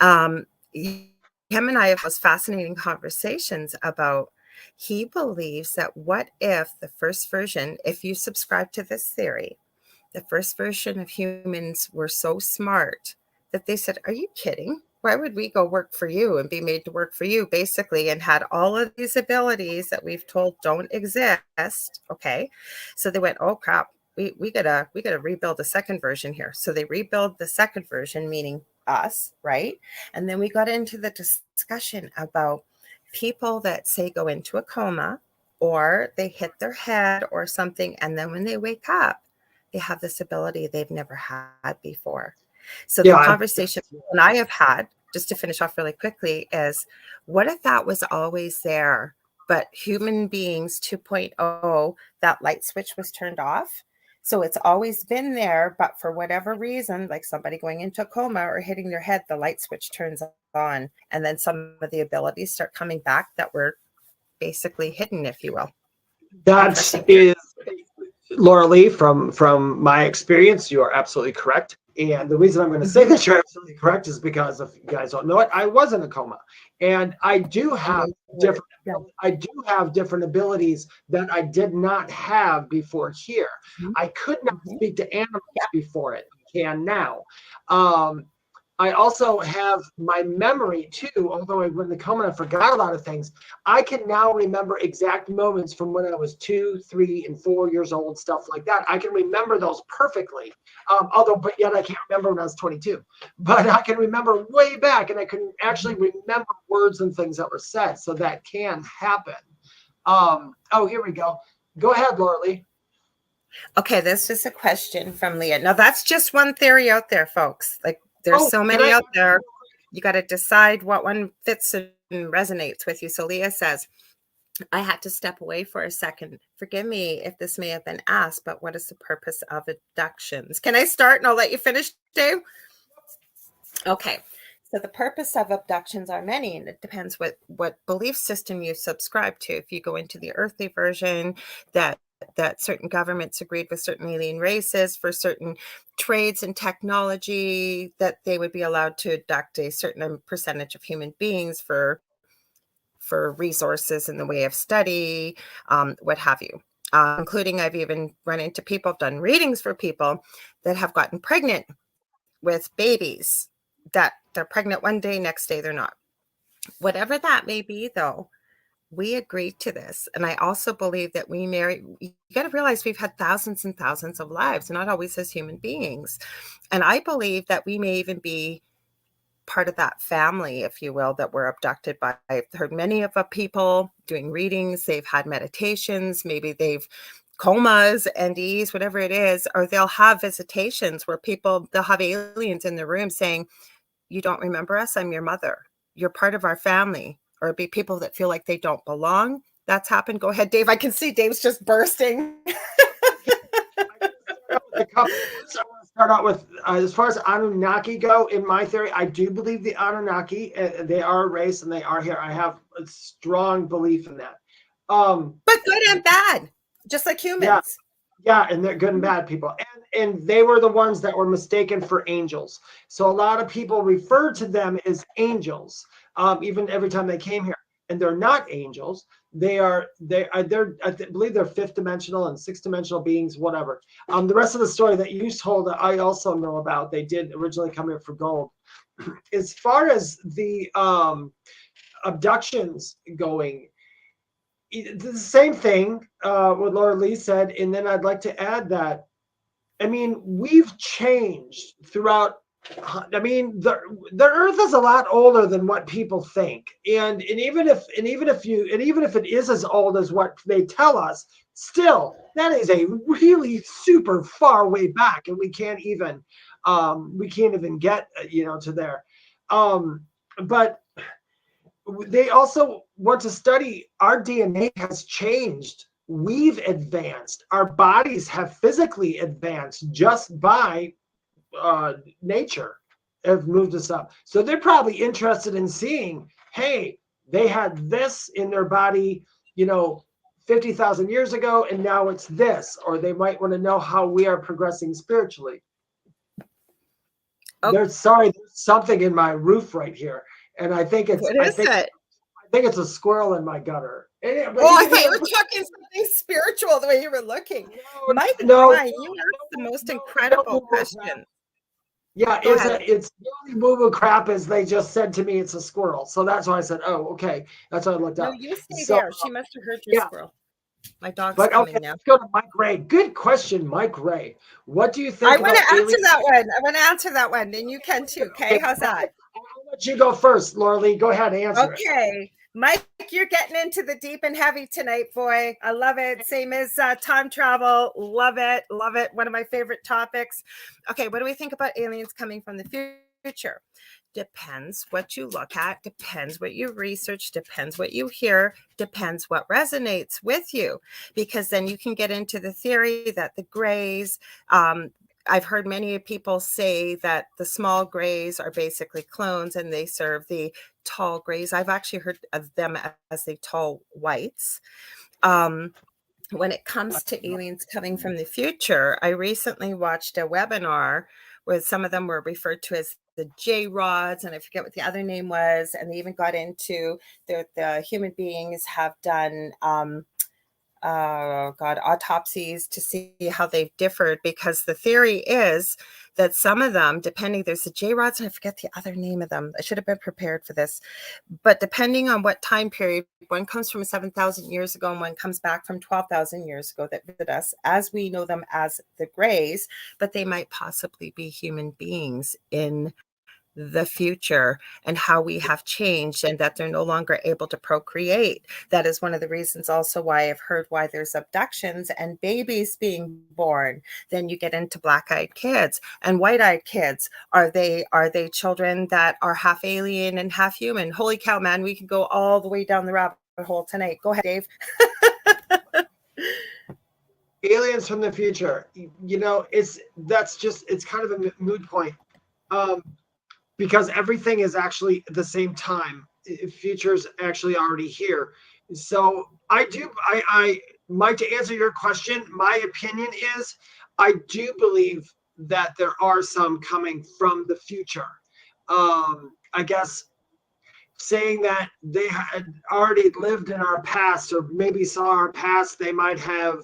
Him and I have those fascinating conversations about, he believes that what if the first version, if you subscribe to this theory, the first version of humans were so smart that they said, are you kidding? Why would we go work for you and be made to work for you, basically, and had all of these abilities that we've told don't exist? Okay. So they went, oh crap, we gotta rebuild a second version here. So they rebuild the second version, meaning us, right? And then we got into the discussion about people that say go into a coma or they hit their head or something, and then when they wake up, they have this ability they've never had before. So the conversation and I have had, just to finish off really quickly, is what if that was always there, but human beings 2.0, that light switch was turned off? So it's always been there, but for whatever reason, like somebody going into a coma or hitting their head, the light switch turns on, and then some of the abilities start coming back that were basically hidden, if you will. That is, Lorilei, from my experience, you are absolutely correct. And the reason I'm going to say that you're absolutely correct is because, if you guys don't know it, I was in a coma, and I do have different abilities that I did not have before here. I could not speak to animals before it. I can now. I also have my memory too, although I went in the coma and I forgot a lot of things. I can now remember exact moments from when I was 2, 3, and 4 years old, stuff like that. I can remember those perfectly. But yet I can't remember when I was 22. But I can remember way back, and I can actually remember words and things that were said. So that can happen. Here we go. Go ahead, Lorilei. Okay, this is a question from Leah. Now, that's just one theory out there, folks. Like, there's so many out there. You got to decide what one fits and resonates with you. So Leah says, I had to step away for a second. Forgive me if this may have been asked, but what is the purpose of abductions? Can I start and I'll let you finish, Dave? Okay. So the purpose of abductions are many, and it depends what belief system you subscribe to. If you go into the earthly version, that certain governments agreed with certain alien races for certain trades and technology, that they would be allowed to abduct a certain percentage of human beings for resources in the way of study, what have you. Including, I've even run into people, I've done readings for people that have gotten pregnant with babies that they're pregnant one day, next day they're not. Whatever that may be, though, we agreed to this. And I also believe that you got to realize we've had thousands and thousands of lives, not always as human beings. And I believe that we may even be part of that family, if you will, that were abducted by. I've heard many of the people doing readings, they've had meditations, maybe they've comas, NDEs, whatever it is, or they'll have visitations where they'll have aliens in the room saying, you don't remember us? I'm your mother. You're part of our family. Or it'd be people that feel like they don't belong. That's happened. Go ahead, Dave. I can see Dave's just bursting. I want to start out with, as far as Anunnaki go, in my theory, I do believe the Anunnaki, they are a race and they are here. I have a strong belief in that. But good and bad, just like humans. Yeah, and they're good and bad people. And they were the ones that were mistaken for angels. So a lot of people refer to them as angels, even every time they came here. And they're not angels. I believe they're fifth dimensional and sixth dimensional beings, whatever. The rest of the story that you told, I also know about. They did originally come here for gold. As far as the abductions going, the same thing what Lorilei said, and then I'd like to add that, I mean, we've changed throughout I mean, the Earth is a lot older than what people think, and even if it is as old as what they tell us, still that is a really super far way back, and we can't even get to there. But they also want to study our DNA has changed. We've advanced. Our bodies have physically advanced just by nature have moved us up. So they're probably interested in seeing, hey, they had this in their body, 50,000 years ago, and now it's this. Or they might want to know how we are progressing spiritually. Oh. There's something in my roof right here. And I think it's what is it? I think it's a squirrel in my gutter. I thought you were talking something spiritual the way you were looking. Mike, you asked the most incredible question. Yeah, it's the only moo crap is they just said to me it's a squirrel. So that's why I said, oh, okay. That's why I looked up. No, you stay there. She must have heard your squirrel. My dog's coming now. Let's go to Mike Ray. Good question, Mike Ray. What do you think? I want to answer that one. I want to answer that one. And you can too. Okay, how's that? I'll let you go first, Lorilei. Go ahead and answer it. Okay. Mike, you're getting into the deep and heavy tonight, boy. I love it. Same as time travel. Love it. Love it. One of my favorite topics. Okay, what do we think about aliens coming from the future? Depends what you look at, depends what you research, depends what you hear, depends what resonates with you. Because then you can get into the theory that the grays, I've heard many people say that the small grays are basically clones and they serve the tall grays. I've actually heard of them as the tall whites. When it comes to aliens coming from the future, I recently watched a webinar where some of them were referred to as the J-rods, and I forget what the other name was. And they even got into the human beings have done autopsies to see how they've differed, because the theory is that some of them, depending, there's the J-rods, and I forget the other name of them. I should have been prepared for this. But depending on what time period, one comes from 7,000 years ago and one comes back from 12,000 years ago that visit us, as we know them as the grays, but they might possibly be human beings in the future, and how we have changed and that they're no longer able to procreate. That is one of the reasons also why I've heard why there's abductions and babies being born. Then you get into black-eyed kids and white-eyed kids. Are they children that are half alien and half human? Holy cow, man, we could go all the way down the rabbit hole tonight. Go ahead, Dave. Aliens from the future, it's kind of a moot point. Because everything is actually at the same time. Future's actually already here. So Mike, to answer your question, my opinion is I do believe that there are some coming from the future. I guess saying that they had already lived in our past or maybe saw our past, they might have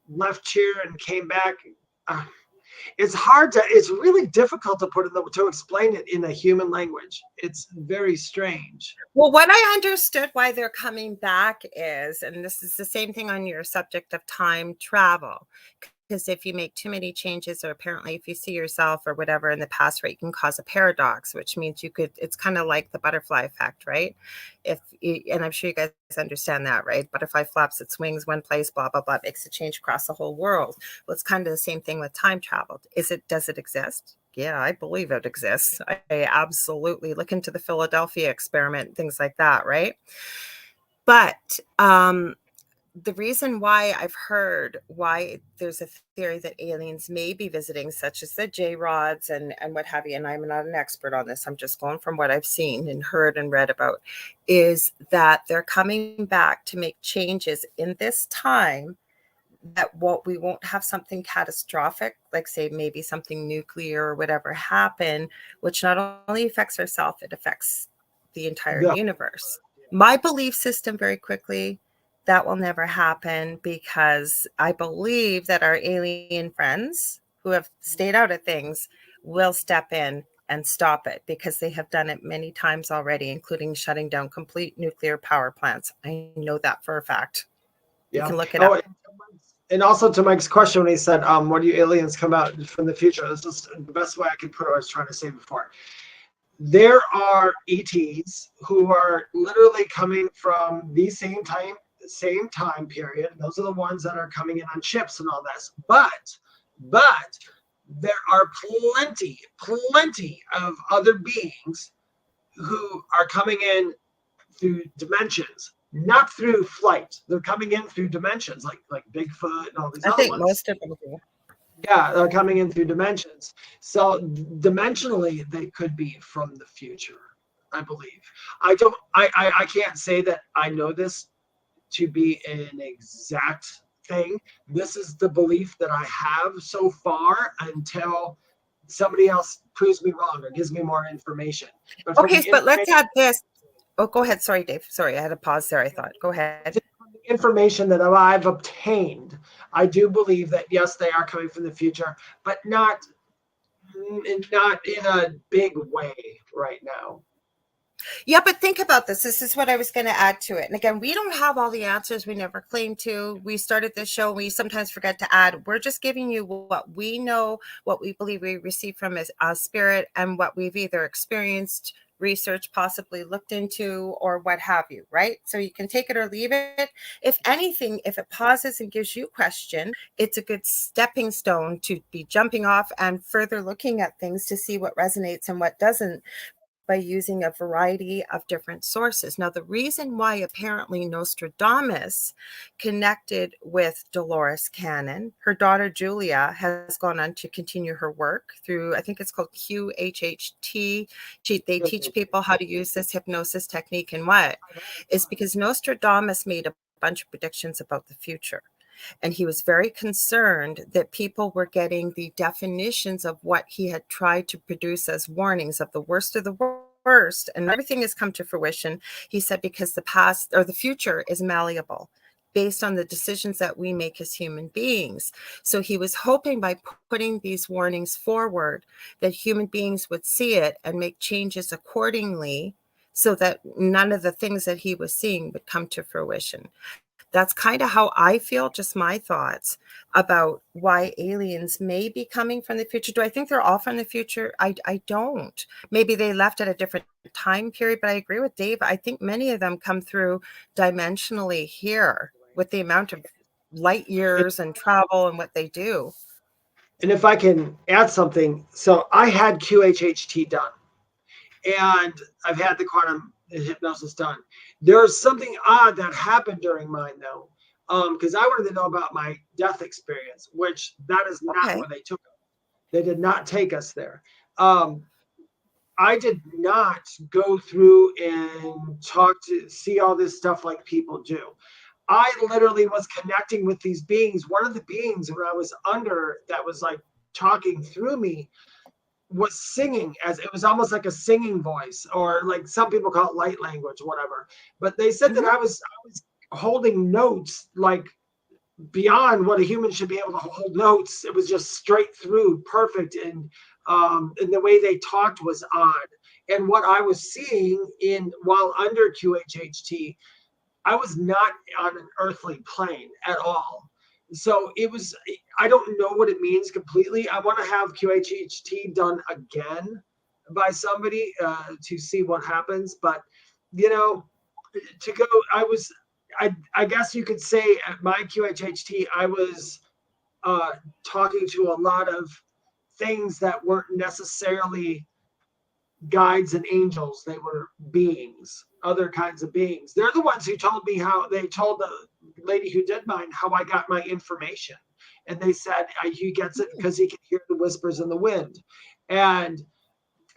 left here and came back. It's really difficult to explain it in a human language. It's very strange. Well, what I understood why they're coming back is, and this is the same thing on your subject of time travel, because if you make too many changes, or apparently if you see yourself or whatever in the past, right, you can cause a paradox, which means it's kind of like the butterfly effect, right? And I'm sure you guys understand that, right? Butterfly flaps its wings one place, blah, blah, blah, makes a change across the whole world. Well, it's kind of the same thing with time travel. Does it exist? Yeah, I believe it exists. I absolutely look into the Philadelphia experiment, things like that, right? But the reason why I've heard why there's a theory that aliens may be visiting, such as the J-rods and what have you, and I'm not an expert on this, I'm just going from what I've seen and heard and read about, is that they're coming back to make changes in this time that we won't have something catastrophic, like say maybe something nuclear or whatever happen, which not only affects ourselves, it affects the entire universe. My belief system, very quickly, that will never happen, because I believe that our alien friends who have stayed out of things will step in and stop it, because they have done it many times already, including shutting down complete nuclear power plants. I know that for a fact. You can look it up. And also to Mike's question when he said, what do you aliens come out from the future? This is the best way I could put it, I was trying to say before. There are ETs who are literally coming from the same time period. Those are the ones that are coming in on ships and all this. But there are plenty of other beings who are coming in through dimensions, not through flight. They're coming in through dimensions, like Bigfoot and all these I other think ones. most of them do. Yeah, they're coming in through dimensions. So dimensionally, they could be from the future, I believe. I can't say that I know this to be an exact thing. This is the belief that I have so far until somebody else proves me wrong or gives me more information. But from Okay, the but let's information, add this. Oh, go ahead. Sorry, Dave. Sorry, I had a pause there, I thought. Go ahead. from the information that I've obtained, I do believe that yes, they are coming from the future, but not in a big way right now. Yeah, but think about this. This is what I was going to add to it. And again, we don't have all the answers. We never claim to. We started this show. We sometimes forget to add. We're just giving you what we know, what we believe we receive from a spirit, and what we've either experienced, research, possibly looked into, or what have you, right? So you can take it or leave it. If anything, if it pauses and gives you question, it's a good stepping stone to be jumping off and further looking at things to see what resonates and what doesn't, by using a variety of different sources. Now, the reason why apparently Nostradamus connected with Dolores Cannon, her daughter Julia has gone on to continue her work through, I think it's called QHHT. They teach people how to use this hypnosis technique and what is because Nostradamus made a bunch of predictions about the future. And he was very concerned that people were getting the definitions of what he had tried to produce as warnings of the worst of the worst. And everything has come to fruition, he said, because the past or the future is malleable based on the decisions that we make as human beings. So he was hoping by putting these warnings forward that human beings would see it and make changes accordingly so that none of the things that he was seeing would come to fruition. That's kind of how I feel, just my thoughts about why aliens may be coming from the future. Do I think they're all from the future? I don't. Maybe they left at a different time period, but I agree with Dave. I think many of them come through dimensionally here with the amount of light years and travel and what they do. And if I can add something, so I had QHHT done, and I've had the quantum hypnosis done. There's something odd that happened during mine though, because I wanted to know about my death experience, which that is not where they took us. They did not take us there. I did not go through and see all this stuff like people do. I literally was connecting with these beings. One of the beings when I was under that was like talking through me was singing, as it was almost like a singing voice, or like some people call it light language, whatever. But they said that I was holding notes like beyond what a human should be able to hold notes. It was just straight through, perfect, and the way they talked was odd. And what I was seeing while under QHHT, I was not on an earthly plane at all. So it was, I don't know what it means completely. I want to have QHHT done again by somebody to see what happens. But, to go, I guess you could say at my QHHT, I was talking to a lot of things that weren't necessarily guides and angels. They were beings, other kinds of beings. They're the ones who told me how they told the lady who did mine how I got my information. And they said he gets it because he can hear the whispers in the wind. And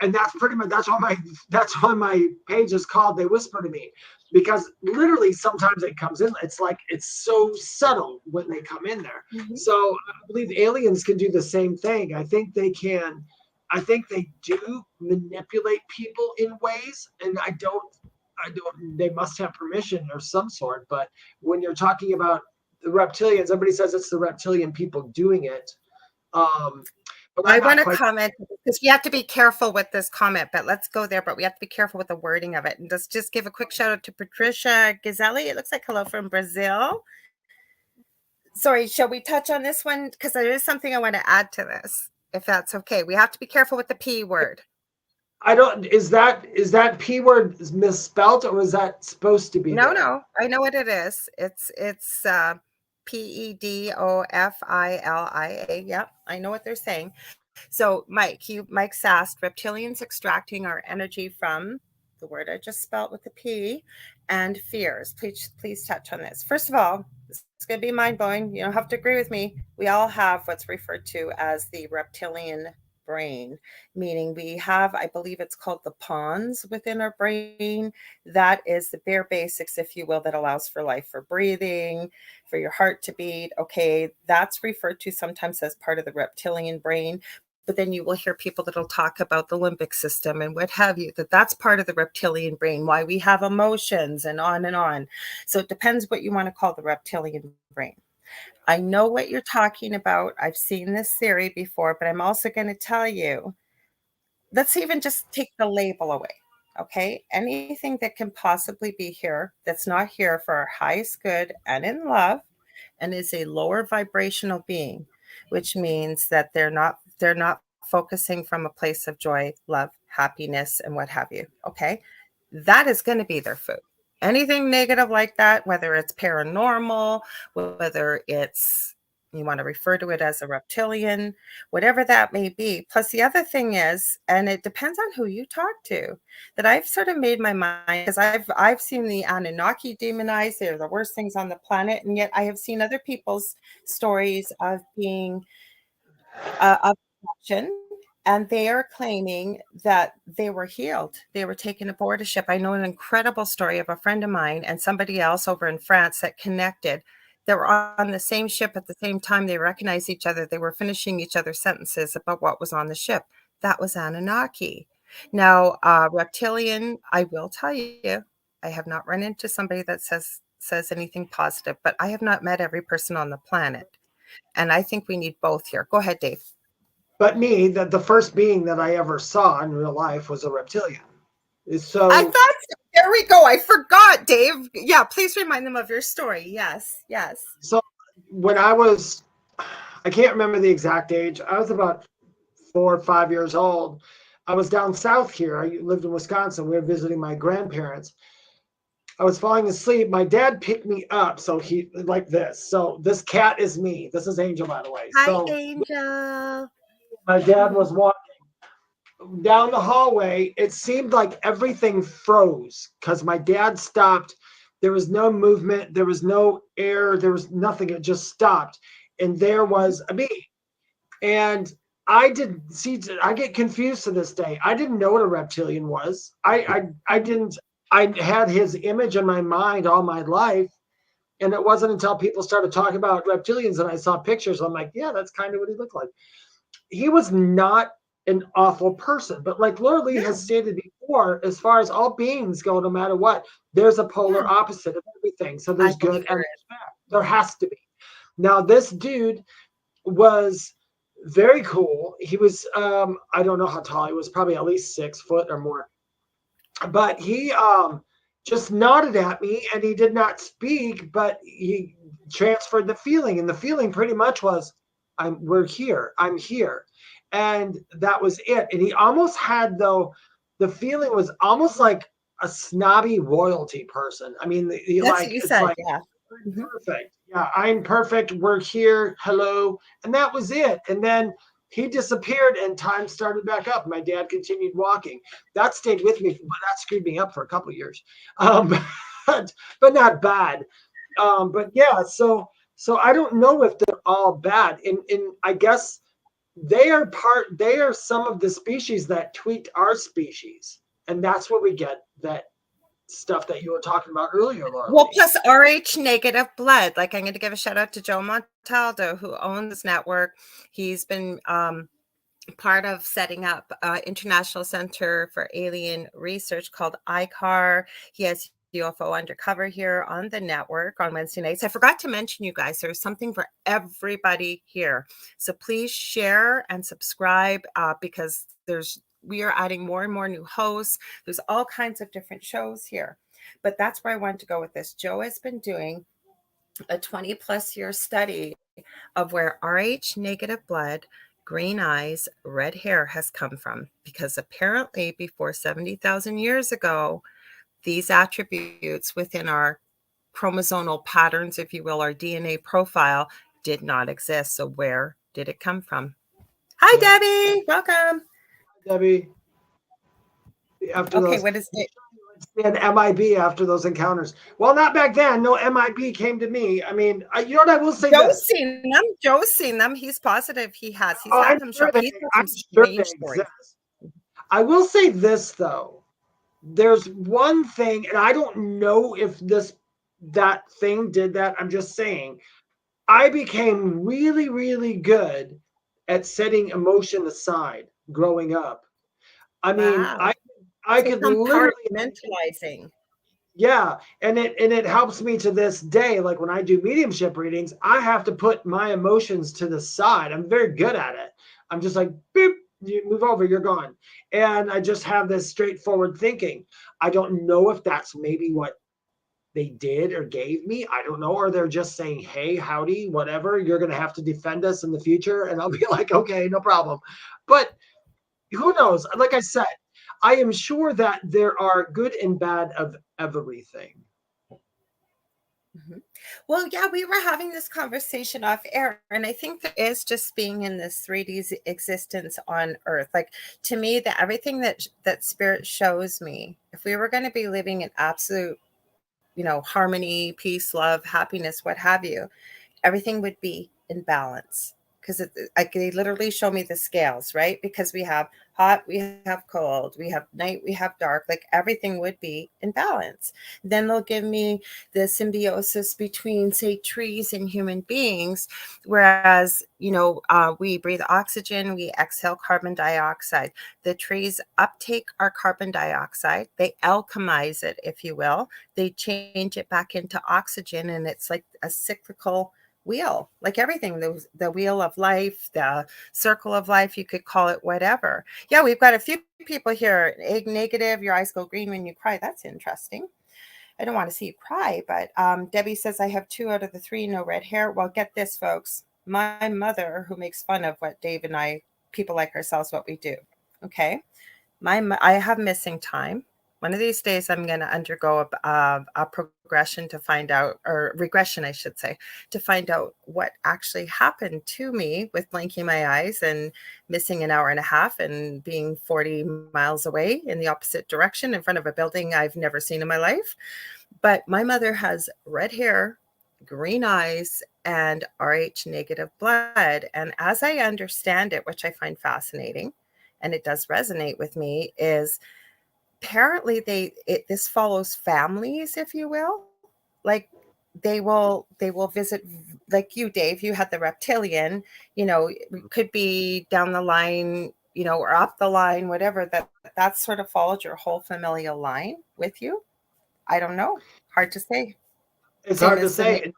that's pretty much that's why my page is called They Whisper to Me, because literally sometimes it comes in, it's like it's so subtle when they come in there. So I believe aliens can do the same thing. I think they do manipulate people in ways, and I don't, they must have permission or some sort. But when you're talking about the reptilians, everybody says it's the reptilian people doing it. But I want to comment because we have to be careful with this comment, but let's go there. But we have to be careful with the wording of it. And just give a quick shout out to Patricia Gazzelli. It looks like hello from Brazil. Sorry, shall we touch on this one? Because there is something I want to add to this, if that's okay. We have to be careful with the P word. I don't, is that P word misspelt, or is that supposed to be No, there? no, I know what it is. It's Pedofila. Yep, I know what they're saying. So, Mike asked, reptilians extracting our energy from the word I just spelled with the P and fears. Please touch on this. First of all, it's going to be mind blowing. You don't have to agree with me. We all have what's referred to as the reptilian brain, meaning we have, I believe it's called the pons within our brain. That is the bare basics, if you will, that allows for life, for breathing, for your heart to beat. Okay, that's referred to sometimes as part of the reptilian brain. But then you will hear people that'll talk about the limbic system and what have you, that's part of the reptilian brain, why we have emotions and on and on. So it depends what you want to call the reptilian brain. I know what you're talking about. I've seen this theory before, but I'm also going to tell you, let's even just take the label away. Okay. Anything that can possibly be here that's not here for our highest good and in love and is a lower vibrational being, which means that they're not focusing from a place of joy, love, happiness, and what have you. Okay. That is going to be their food. Anything negative like that, whether it's paranormal, whether it's, you want to refer to it as a reptilian, whatever that may be. Plus, the other thing is, and it depends on who you talk to, that I've sort of made my mind, because I've seen the Anunnaki demonized. They're the worst things on the planet, and yet I have seen other people's stories of being of action, and they are claiming that they were healed. They were taken aboard a ship. I know an incredible story of a friend of mine and somebody else over in France that connected. They were on the same ship at the same time. They recognized each other. They were finishing each other's sentences about what was on the ship. That was Anunnaki. Now, reptilian, I will tell you, I have not run into somebody that says anything positive, but I have not met every person on the planet. And I think we need both here. Go ahead, Dave. But me, the first being that I ever saw in real life was a reptilian. I So thought, there we go. I forgot, Dave. Yeah, please remind them of your story. Yes, yes. so when I can't remember the exact age. I was about 4 or 5 years old. I was down south here. I lived in Wisconsin. We were visiting my grandparents. I was falling asleep. My dad picked me up. So he, like this. So this cat is me. This is Angel, by the way. Hi, So Angel. my dad was walking down the hallway. It seemed like everything froze because my dad stopped. There was no movement. There was no air. There was nothing. It just stopped. And there was a bee. And I didn't see, I get confused to this day. I didn't know what a reptilian was. I didn't, I had his image in my mind all my life. And it wasn't until people started talking about reptilians and I saw pictures. I'm like, yeah, that's kind of what he looked like. He was not an awful person, but like Lorilei No, has stated before, as far as all beings go, no matter what, there's a polar yeah, opposite of everything. So I there's good believe and there there's bad. There has to be. Now, this dude was very cool. He was, I don't know how tall he was, probably at least 6 foot or more. But he just nodded at me and he did not speak, but he transferred the feeling. And the feeling pretty much was, we're here. I'm here. And that was it. And he almost had, though, the feeling was almost like a snobby royalty person. I mean, he that's what like, you it's said. like, Yeah. I'm perfect. Yeah, I'm perfect. We're here. Hello. And that was it. And then he disappeared and time started back up. My dad continued walking. That stayed with me, but that screwed me up for a couple of years. Um, but not bad. But yeah, so I don't know if they're all bad. And I guess they are some of the species that tweaked our species. And that's where we get that stuff that you were talking about earlier, Well, Lorilei. plus RH negative blood. Like, I'm going to give a shout out to Joe Montaldo, who owns this network. He's been part of setting up International Center for Alien Research called ICAR. He has UFO Undercover here on the network on Wednesday nights. I forgot to mention, you guys, there's something for everybody here. So please share and subscribe because we are adding more and more new hosts. There's all kinds of different shows here. But that's where I wanted to go with this. Joe has been doing a 20+ year study of where Rh negative blood, green eyes, red hair has come from, because apparently before 70,000 years ago, these attributes within our chromosomal patterns, if you will, our DNA profile, did not exist. So where did it come from? Hi, Yeah. Debbie. Welcome. Debbie, after Okay, those, what is it? and MIB after those encounters. Well, not back then. No MIB came to me. I mean, you know what? I will say Joe's this. seen them. Joe's seen them. He's positive he has. He's Oh, had them show. He's got I'm some sure they strange stories. exist. I will say this though. There's one thing, and I don't know if that thing did that. I'm just saying. I became really, really good at setting emotion aside growing up. I mean, Wow. I So could literally, compartmentalizing. yeah, and it helps me to this day. Like when I do mediumship readings, I have to put my emotions to the side. I'm very good at it. I'm just like, boop, you move over, you're gone. And I just have this straightforward thinking. I don't know if that's maybe what they did or gave me. I don't know. Or they're just saying, hey, howdy, whatever, you're going to have to defend us in the future. And I'll be like, okay, no problem. But who knows? Like I said, I am sure that there are good and bad of everything. Mm-hmm. Well, yeah, we were having this conversation off air, and I think that is just being in this 3D existence on Earth. Like, to me, that everything that spirit shows me, if we were going to be living in absolute, harmony, peace, love, happiness, what have you, everything would be in balance. Because they literally show me the scales, right? Because we have hot, we have cold, we have night, we have dark, like everything would be in balance. Then they'll give me the symbiosis between, say, trees and human beings, whereas, we breathe oxygen, we exhale carbon dioxide. The trees uptake our carbon dioxide, they alchemize it, if you will, they change it back into oxygen, and it's like a cyclical wheel, like everything, the wheel of life, the circle of life, you could call it whatever. Yeah, we've got a few people here. Egg negative, your eyes go green when you cry. That's interesting. I don't want to see you cry, but Debbie says I have 2 out of the 3, no red hair. Well, get this, folks. My mother, who makes fun of what Dave and I, people like ourselves, what we do. Okay. I have missing time. One of these days, I'm going to undergo a progression to find out, or regression, I should say, to find out what actually happened to me with blinking my eyes and missing an hour and a half and being 40 miles away in the opposite direction in front of a building I've never seen in my life. But my mother has red hair, green eyes, and Rh negative blood. And as I understand it, which I find fascinating, and it does resonate with me, is apparently this follows families, if you will. Like they will visit, like you, Dave, you had the reptilian, could be down the line, or up the line, whatever, that sort of followed your whole familial line with you. I don't know. Hard to say. It's Same hard to as say.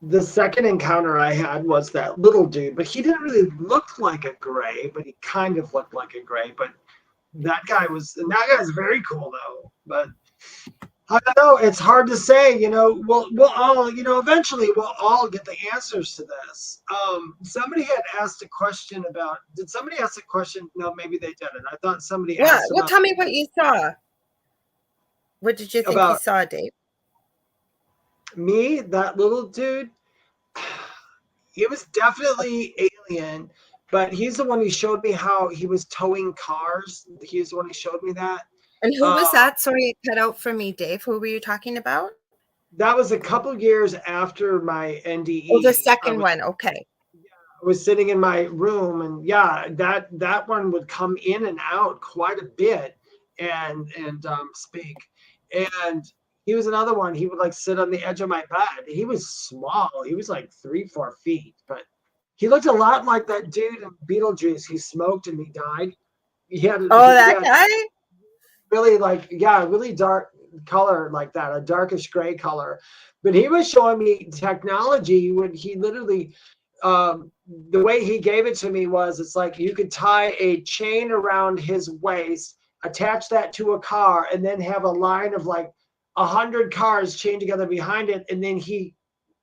The second encounter I had was that little dude, but he didn't really look like a gray, but he kind of looked like a gray. But that guy's very cool though. But I don't know. It's hard to say. We'll all, eventually we'll all get the answers to this. Somebody had asked a question about. Did somebody ask a question? No, maybe they didn't. I thought somebody asked well, about. tell me what you saw. What did you think you About saw, Dave? me, that little dude. He was definitely alien, but he's the one who showed me how he was towing cars. He's the one who showed me that. And who was that? Sorry, it cut out for me, Dave. Who were you talking about? That was a couple years after my NDE. Oh, the second one. Okay. I was sitting in my room, and yeah, that one would come in and out quite a bit and speak. And he was another one. He would like sit on the edge of my bed. He was small. He was like 3-4 feet, but he looked a lot like that dude in Beetlejuice. He smoked and he died. That guy? Really really dark color like that, a darkish gray color. But he was showing me technology when he literally, the way he gave it to me was, it's like you could tie a chain around his waist, attach that to a car, and then have a line of like 100 cars chained together behind it, and then he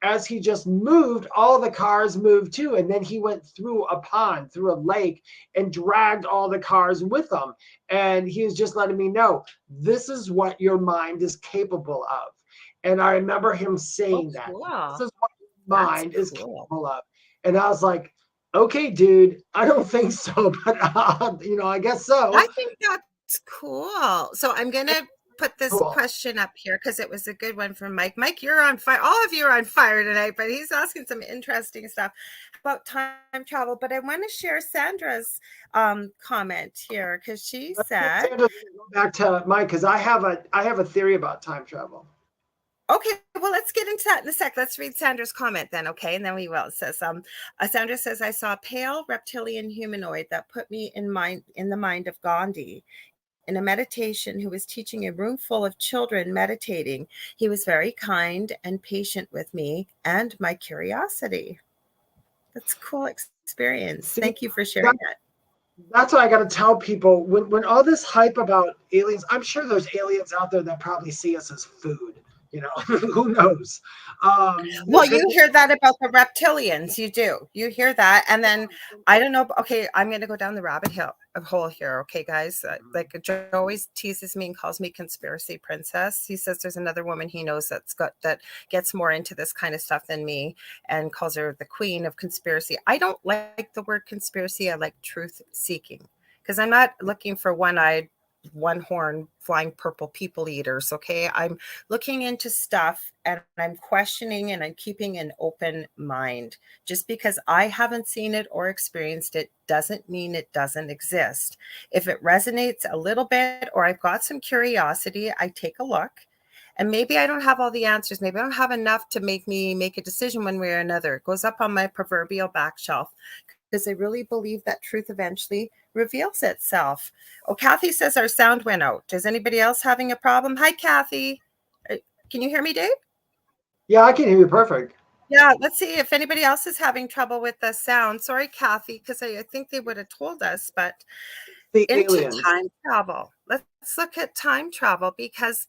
as he just moved, all the cars moved too. And then he went through a pond, through a lake, and dragged all the cars with him. And he was just letting me know, this is what your mind is capable of. And I remember him saying that. Cool. This is what your mind That's is cool. capable of. And I was like, okay, dude, I don't think so, but I guess so. I think that's cool. So I'm going to put this Cool. question up here because it was a good one from Mike. Mike, you're on fire. All of you are on fire tonight, but he's asking some interesting stuff about time travel. But I want to share Sandra's comment here because she said, Sandra's gonna go back to Mike because I have a theory about time travel. okay, well, let's get into that in a sec. Let's read Sandra's comment then, okay? And then we will. It says, Sandra says, I saw a pale reptilian humanoid that put me in the mind of Gandhi. In a meditation, who was teaching a room full of children meditating. He was very kind and patient with me and my curiosity. That's a cool experience. Thank you for sharing that. That's what I got to tell people. When all this hype about aliens, I'm sure there's aliens out there that probably see us as food. Who knows? Well, you hear that about the reptilians. You do. You hear that. And then, I don't know. Okay, I'm going to go down the rabbit hole here. Okay, guys. Like Joe always teases me and calls me conspiracy princess. He says there's another woman he knows that gets more into this kind of stuff than me and calls her the queen of conspiracy. I don't like the word conspiracy. I like truth seeking because I'm not looking for one-eyed, one-horn flying purple people eaters. Okay, I'm looking into stuff and I'm questioning and I'm keeping an open mind. Just because I haven't seen it or experienced it doesn't mean it doesn't exist. If it resonates a little bit or I've got some curiosity, I take a look. And maybe I don't have all the answers. Maybe I don't have enough to make me make a decision one way or another. It goes up on my proverbial back shelf because I really believe that truth eventually reveals itself. Oh, Kathy says our sound went out. Is anybody else having a problem? Hi, Kathy. Can you hear me, Dave? Yeah, I can hear you perfect. Yeah, let's see if anybody else is having trouble with the sound. Sorry, Kathy, because I think they would have told us, but The into aliens. time travel. Let's look at time travel because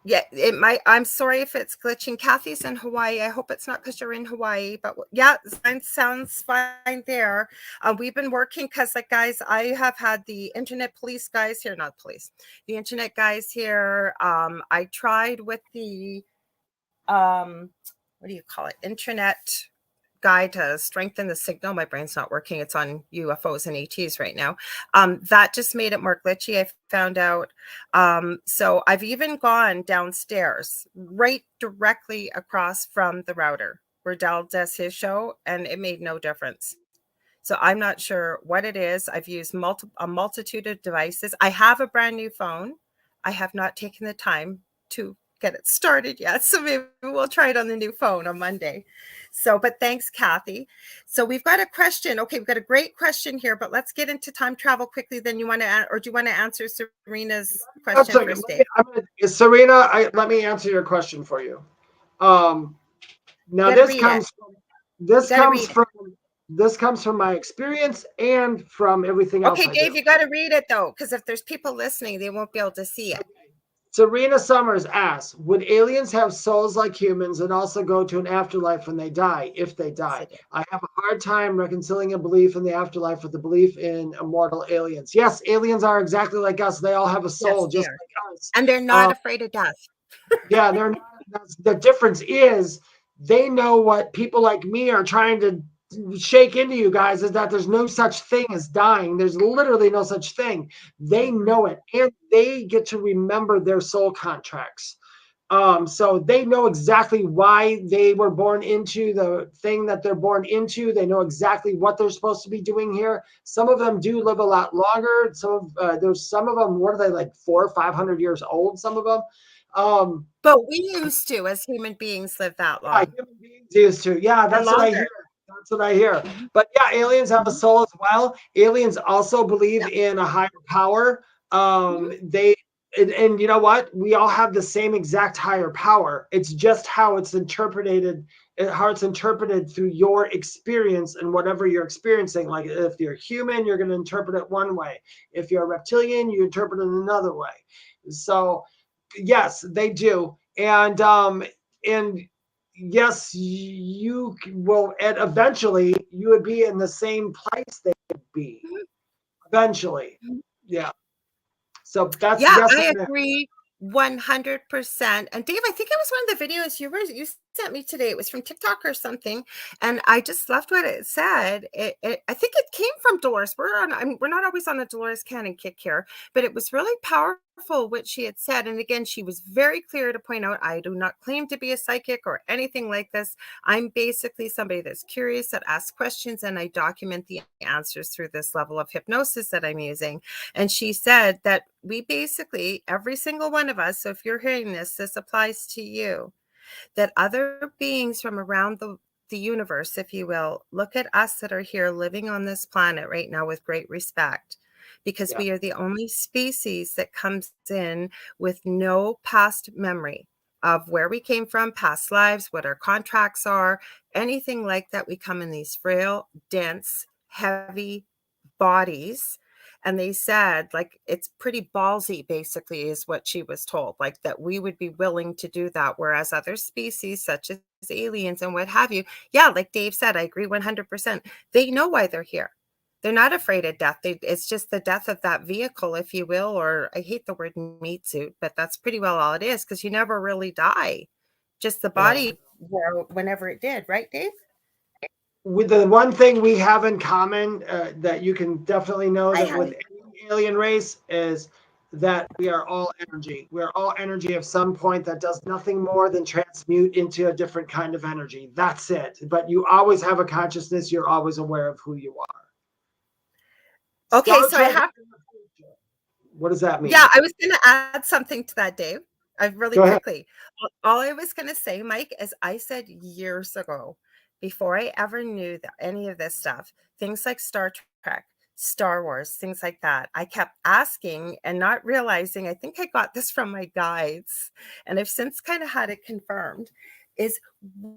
yeah, it might. I'm sorry if it's glitching. Kathy's in Hawaii. I hope it's not because you're in Hawaii, but yeah, sounds fine there. We've been working because, like, guys, I have had the internet police guys here, not police, the internet guys here. I tried with the, what do you call it? Internet guy to strengthen the signal. My brain's not working. It's on UFOs and ETs right now. That just made it more glitchy, I found out. So I've even gone downstairs, right directly across from the router where Dal does his show, and it made no difference. So I'm not sure what it is. I've used a multitude of devices. I have a brand new phone. I have not taken the time to get it started yet. So maybe we'll try it on the new phone on Monday. So, but thanks, Kathy. So we've got a question. Okay, we've got a great question here, but let's get into time travel quickly. Then you want to, or do you want to answer Serena's question first, Dave? Serena, let me answer your question for you. Now this comes from my experience and from everything else. Okay, Dave, you got to read it though, because if there's people listening, they won't be able to see it. Serena Summers asks, would aliens have souls like humans and also go to an afterlife when they die, if they die? I have a hard time reconciling a belief in the afterlife with the belief in immortal aliens. Yes, aliens are exactly like us. They all have a soul, just like us. And they're not afraid of death. Yeah, they're not. The difference is they know what people like me are trying to shake into you guys, is that there's no such thing as dying. There's literally no such thing. They know it, and they get to remember their soul contracts. So they know exactly why they were born into the thing that they're born into. They know exactly what they're supposed to be doing here. Some of them do live a lot longer. There's some of them, what are they, like 400 or 500 years old, some of them. But we used to, as human beings, live that long. Yeah, human beings used to. Yeah, that's what I hear. That's what I hear. But yeah, aliens have a soul as well. Aliens also believe in a higher power. And you know what? We all have the same exact higher power. It's just how it's interpreted through your experience and whatever you're experiencing. Like if you're human, you're going to interpret it one way. If you're a reptilian, you interpret it another way. So yes, they do. And yes, you will, and eventually you would be in the same place they would be. Eventually. Yeah. So that's Yeah, yes I and no. agree 100%. And Dave, I think it was one of the videos you sent me today. It was from TikTok or something, and I just loved what it said. I think it came from Dolores. We're not always on a Dolores Cannon kick here, but it was really powerful what she had said. And again, she was very clear to point out, I do not claim to be a psychic or anything like this. I'm basically somebody that's curious, that asks questions, and I document the answers through this level of hypnosis that I'm using. And she said that we basically, every single one of us, so if you're hearing this applies to you, that other beings from around the universe, if you will, look at us that are here living on this planet right now with great respect, because Yeah. we are the only species that comes in with no past memory of where we came from, past lives, what our contracts are, anything like that. We come in these frail, dense, heavy bodies. And they said, like, it's pretty ballsy, basically, is what she was told, like that we would be willing to do that. Whereas other species, such as aliens and what have you, yeah, like Dave said, I agree 100%. They know why they're here. They're not afraid of death. It's just the death of that vehicle, if you will, or I hate the word meat suit, but that's pretty well all it is, because you never really die. Just the Yeah. body, whenever it did, right, Dave? With the one thing we have in common that you can definitely know I that have. with any alien race is that we are all energy. We are all energy of some point that does nothing more than transmute into a different kind of energy. That's it. But you always have a consciousness. You're always aware of who you are. Okay, Star so I Trek. have. What does that Yeah, mean? I was going to add something to that, Dave. Really Go ahead. quickly. All I was going to say, Mike, is I said years ago, before I ever knew that any of this stuff, things like Star Trek, Star Wars, things like that, I kept asking and not realizing, I think I got this from my guides, and I've since kind of had it confirmed, is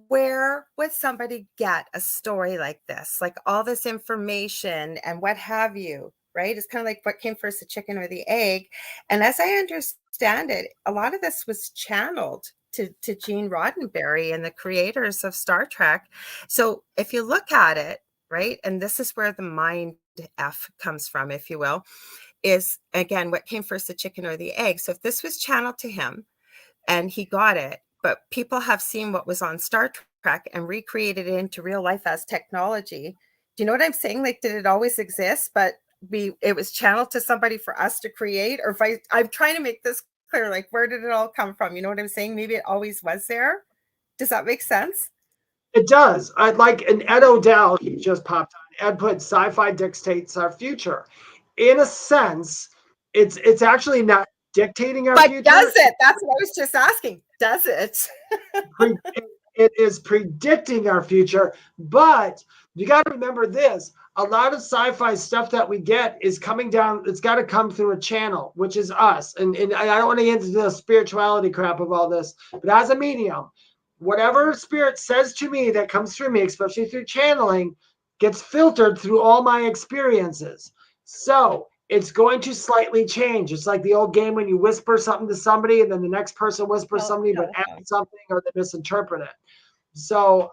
where would somebody get a story like this, like all this information and what have you, right? It's kind of like what came first, the chicken or the egg. And as I understand it, a lot of this was channeled to Gene Roddenberry and the creators of Star Trek. So if you look at it, right, and this is where the mind F comes from, if you will, is again, what came first, the chicken or the egg? So if this was channeled to him and he got it, but people have seen what was on Star Trek and recreated it into real life as technology. Do you know what I'm saying? Like, did it always exist, but it was channeled to somebody for us to create? Or if I'm trying to make this clear, like, where did it all come from? You know what I'm saying? Maybe it always was there. Does that make sense? It does. I'd like an Ed Odell. He just popped on. Ed put sci-fi dictates our future. In a sense, it's actually not dictating our But does future. it? That's what I was just asking. Does it? It is predicting our future, but you got to remember this. A lot of sci-fi stuff that we get is coming down. It's got to come through a channel, which is us. And I don't want to get into the spirituality crap of all this, but as a medium, whatever spirit says to me that comes through me, especially through channeling, gets filtered through all my experiences. So it's going to slightly change. It's like the old game when you whisper something to somebody and then the next person whispers something but adds something or they misinterpret it. So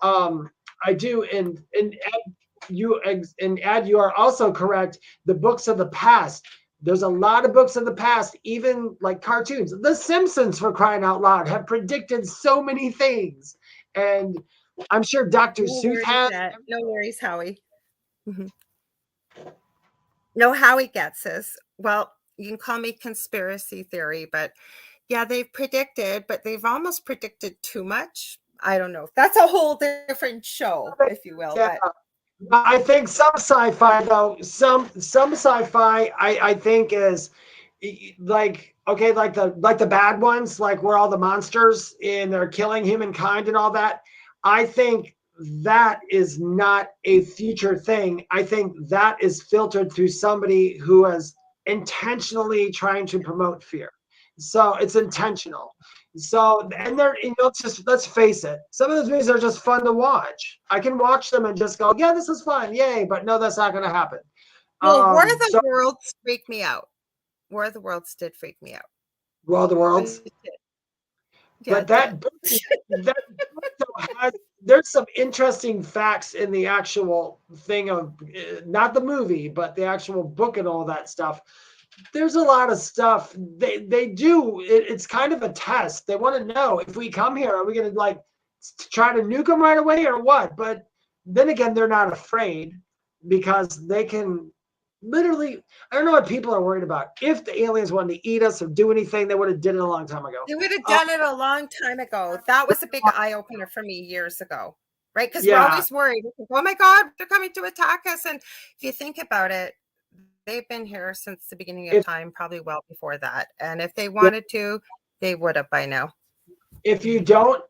I do, and Ed, you are also correct. The books of the past. There's a lot of books of the past, even like cartoons. The Simpsons, for crying out loud, have predicted so many things, and I'm sure Dr. No Seuss worries, has. no worries, Howie. Mhm. No, Howie gets this. Well, you can call me conspiracy theory, but yeah, they've predicted, but they've almost predicted too much. I don't know. That's a whole different show, if you will. Yeah, But I think some sci-fi though, some sci-fi I think is like okay, like the bad ones, like where all the monsters and they're killing humankind and all that. I think that is not a future thing. I think that is filtered through somebody who is intentionally trying to promote fear. So it's intentional. So and they're let's face it, some of those movies are just fun to watch. I can watch them and just go, yeah, this is fun, yay! But no, that's not going to happen. well, War of the So Worlds freaked me out. War of the Worlds did freak me out. War of the Worlds. It did. Yeah, But that book, that book though there's some interesting facts in the actual thing of not the movie, but the actual book and all that stuff. There's a lot of stuff they do. It's kind of a test. They want to know if we come here, are we going to like try to nuke them right away or what? But then again, they're not afraid because they can literally. I don't know what people are worried about. If the aliens wanted to eat us or do anything, they would have did it a long time ago. they would have done it a long time ago. That was a big eye opener for me years ago, right? Because we're Yeah, always worried. Oh my God, they're coming to attack us. And if you think about it, they've been here since the beginning of if time, probably well before that. And if they yeah, wanted to, they would have by now. if you don't,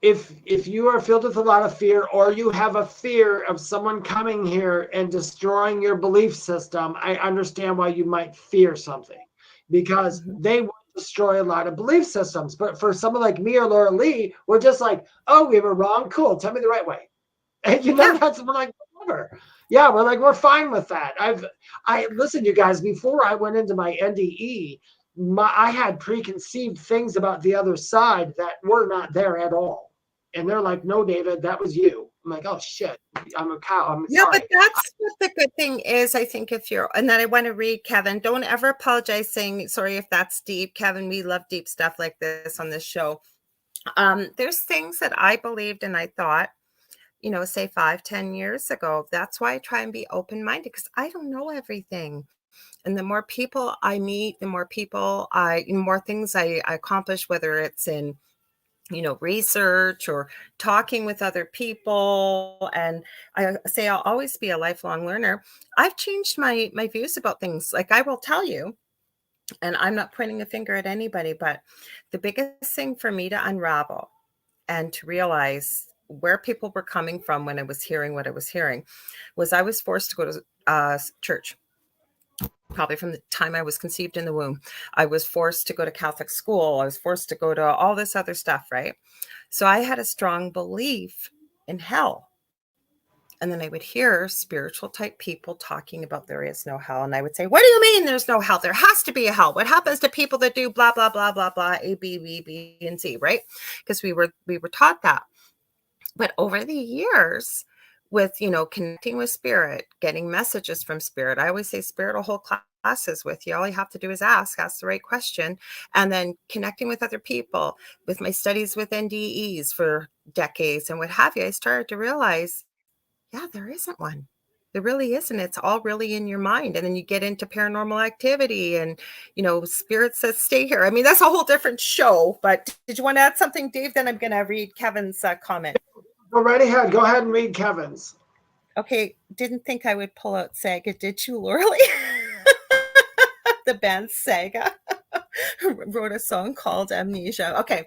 if you are filled with a lot of fear, or you have a fear of someone coming here and destroying your belief system, I understand why you might fear something, because they will destroy a lot of belief systems. But for someone like me or Lorilei, we're just like, oh, we were wrong. Cool. Tell me the right way. And that's, we're like, whatever. Yeah, we're like, we're fine with that. I listen, you guys, before I went into my NDE, I had preconceived things about the other side that were not there at all. And they're like, no, David, that was you. I'm like, oh shit, I'm a cow. I'm Yeah, sorry. but that's what the good thing is. I think if you're, and then I want to read Kevin, don't ever apologize saying sorry if that's deep. Kevin, we love deep stuff like this on this show. There's things that I believed and I thought, say 5-10 years ago. That's why I try and be open-minded, because I don't know everything. And the more people I meet, the more more things I accomplish, whether it's in research or talking with other people. And I say I'll always be a lifelong learner. I've changed my views about things. Like, I will tell you, and I'm not pointing a finger at anybody, but the biggest thing for me to unravel and to realize where people were coming from when I was hearing what I was hearing was I was forced to go to church. Probably from the time I was conceived in the womb. I was forced to go to Catholic school. I was forced to go to all this other stuff, right? So I had a strong belief in hell. And then I would hear spiritual type people talking about there is no hell. And I would say, what do you mean there's no hell? There has to be a hell. What happens to people that do blah, blah, blah, blah, blah, A, B, B, B, and C, right? Because we were taught that. But over the years, with connecting with spirit, getting messages from spirit, I always say spirit will hold classes with you. All you have to do is ask the right question, and then connecting with other people. With my studies with NDEs for decades and what have you, I started to realize, yeah, there isn't one. There really isn't. It's all really in your mind. And then you get into paranormal activity and, spirit says, stay here. I mean, that's a whole different show. But did you want to add something, Dave? Then I'm going to read Kevin's comment. Go right ahead. Go ahead and read Kevin's. Okay. Didn't think I would pull out Saga. Did you, Lorilei? The band Saga wrote a song called Amnesia. Okay.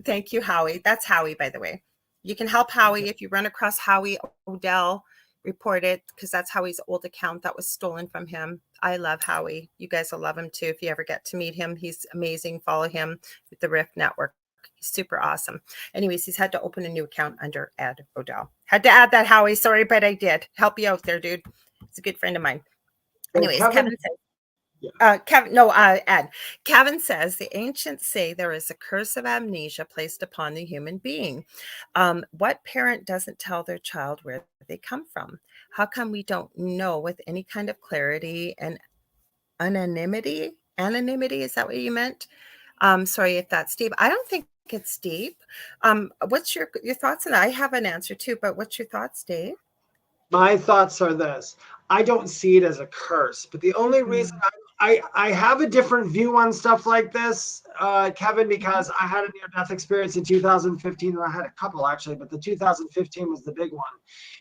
Thank you, Howie. That's Howie, by the way. You can help Howie if you run across Howie Odell. Report it, because that's Howie's old account that was stolen from him. I love Howie. You guys will love him too if you ever get to meet him. He's amazing. Follow him with the Rift Network. He's super awesome. Anyways, he's had to open a new account under Ed Odell. Had to add that, Howie. Sorry, but I did. Help you out there, dude. He's a good friend of mine. Anyways, Kevin said, Ed. Kevin says the ancients say there is a curse of amnesia placed upon the human being. What parent doesn't tell their child where they come from? How come we don't know with any kind of clarity and anonymity? Anonymity, is that what you meant? Sorry if that's deep. I don't think it's deep. What's your thoughts on that? I have an answer too, but what's your thoughts, Dave? My thoughts are this. I don't see it as a curse, but the only reason I have a different view on stuff like this, Kevin, because I had a near-death experience in 2015, and I had a couple actually, but the 2015 was the big one.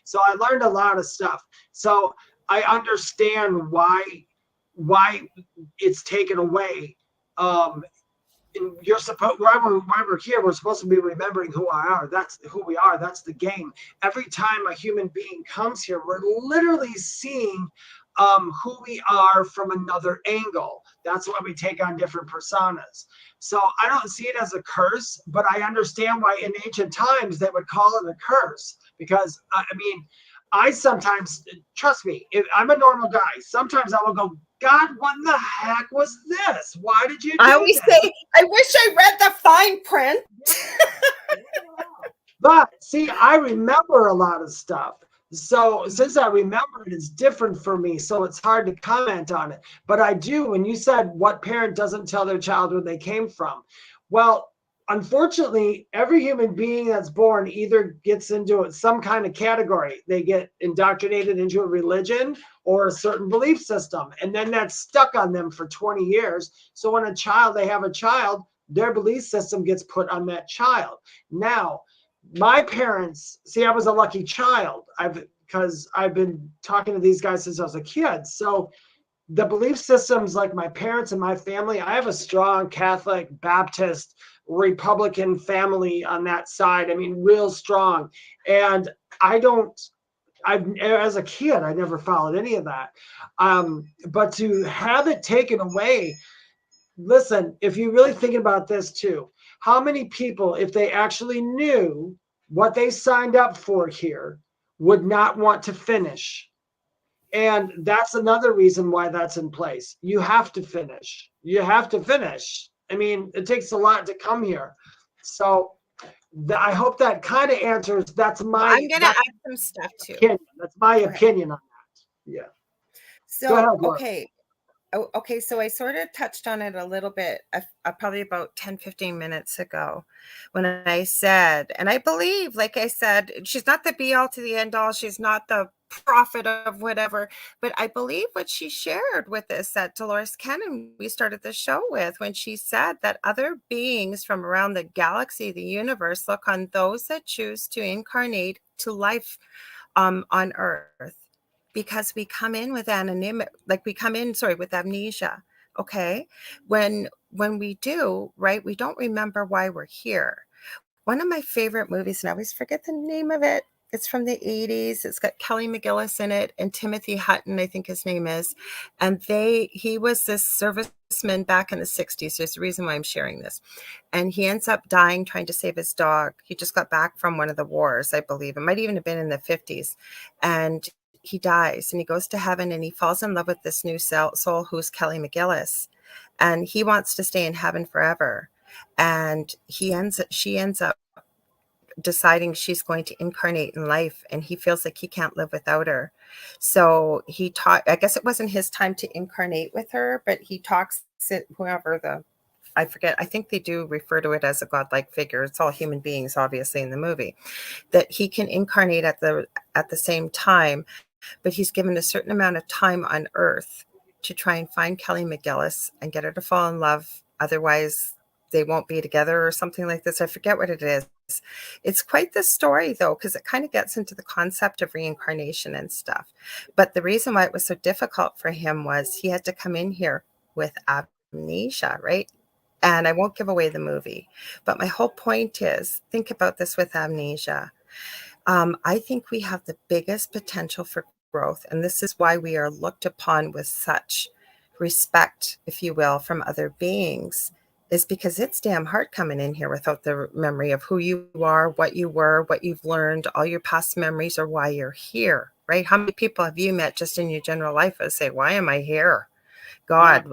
So I learned a lot of stuff. So I understand why it's taken away. You're supposed, why we're here, we're supposed to be remembering who we are. That's who we are. That's the game. Every time a human being comes here, we're literally seeing who we are from another angle. That's why we take on different personas. So I don't see it as a curse, but I understand why in ancient times they would call it a curse, because I mean, I sometimes, trust me, if I'm a normal guy, sometimes I will go, God, what in the heck was this? Why did you I do always this? say, I wish I read the fine print. But see, I remember a lot of stuff. So since I remember it, it's different for me. So it's hard to comment on it. But I do, when you said what parent doesn't tell their child where they came from? Well, unfortunately, every human being that's born either gets into some kind of category. They get indoctrinated into a religion or a certain belief system. And then that's stuck on them for 20 years. So when they have a child, their belief system gets put on that child. Now, my parents, see, I was a lucky child. Because I've been talking to these guys since I was a kid. So the belief systems, like my parents and my family, I have a strong Catholic, Baptist, Republican family on that side. I mean, real strong. And as a kid, I never followed any of that. But to have it taken away, listen, if you really think about this too, how many people, if they actually knew what they signed up for here, would not want to finish? And that's another reason why that's in place. You have to finish. You have to finish. I mean, it takes a lot to come here. So I hope that kind of answers. That's my. I'm going to add some stuff too. Opinion. That's my opinion on that. Yeah. So, go ahead, Laura. Okay, so I sort of touched on it a little bit, probably about 10, 15 minutes ago when I said, and I believe, like I said, she's not the be all to the end all. She's not the prophet of whatever, but I believe what she shared with us that Dolores Cannon, we started the show with, when she said that other beings from around the galaxy, the universe, look on those that choose to incarnate to life on Earth. Because we come in with with amnesia. Okay. When we do, right, we don't remember why we're here. One of my favorite movies, and I always forget the name of it. It's from the 80s. It's got Kelly McGillis in it and Timothy Hutton, I think his name is. And he was this serviceman back in the 60s. There's a reason why I'm sharing this. And he ends up dying trying to save his dog. He just got back from one of the wars, I believe. It might even have been in the 50s. And he dies and he goes to heaven and he falls in love with this new soul who's Kelly McGillis. And he wants to stay in heaven forever. And she ends up deciding she's going to incarnate in life, and he feels like he can't live without her. So I guess it wasn't his time to incarnate with her, but he talks to I forget, I think they do refer to it as a godlike figure. It's all human beings, obviously, in the movie, that he can incarnate at the same time, but he's given a certain amount of time on Earth to try and find Kelly McGillis and get her to fall in love. Otherwise, they won't be together or something like this. I forget what it is. It's quite the story, though, because it kind of gets into the concept of reincarnation and stuff. But the reason why it was so difficult for him was he had to come in here with amnesia, right? And I won't give away the movie. But my whole point is, think about this with amnesia. I think we have the biggest potential for growth. And this is why we are looked upon with such respect, if you will, from other beings, is because it's damn hard coming in here without the memory of who you are, what you were, what you've learned, all your past memories, or why you're here, right? How many people have you met just in your general life that say, why am I here? God,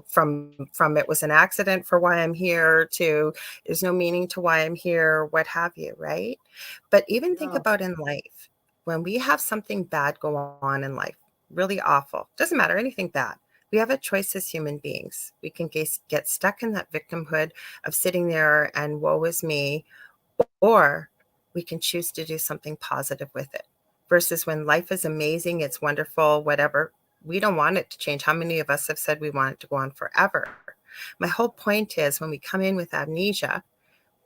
from it was an accident for why I'm here to there's no meaning to why I'm here, what have you, right? But even think about in life, when we have something bad go on in life, really awful, doesn't matter, anything bad, we have a choice as human beings. We can get stuck in that victimhood of sitting there and woe is me, or we can choose to do something positive with it. Versus when life is amazing, it's wonderful, whatever, we don't want it to change. How many of us have said we want it to go on forever? My whole point is when we come in with amnesia,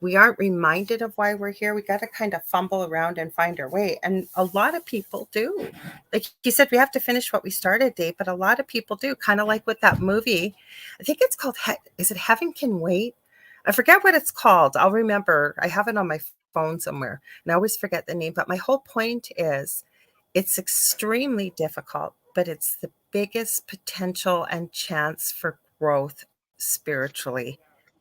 we aren't reminded of why we're here. We got to kind of fumble around and find our way. And a lot of people do. Like you said, we have to finish what we started, Dave, but a lot of people do. Kind of like with that movie. I think it's called, is it Heaven Can Wait? I forget what it's called. I'll remember. I have it on my phone somewhere. And I always forget the name. But my whole point is it's extremely difficult, but it's the biggest potential and chance for growth spiritually.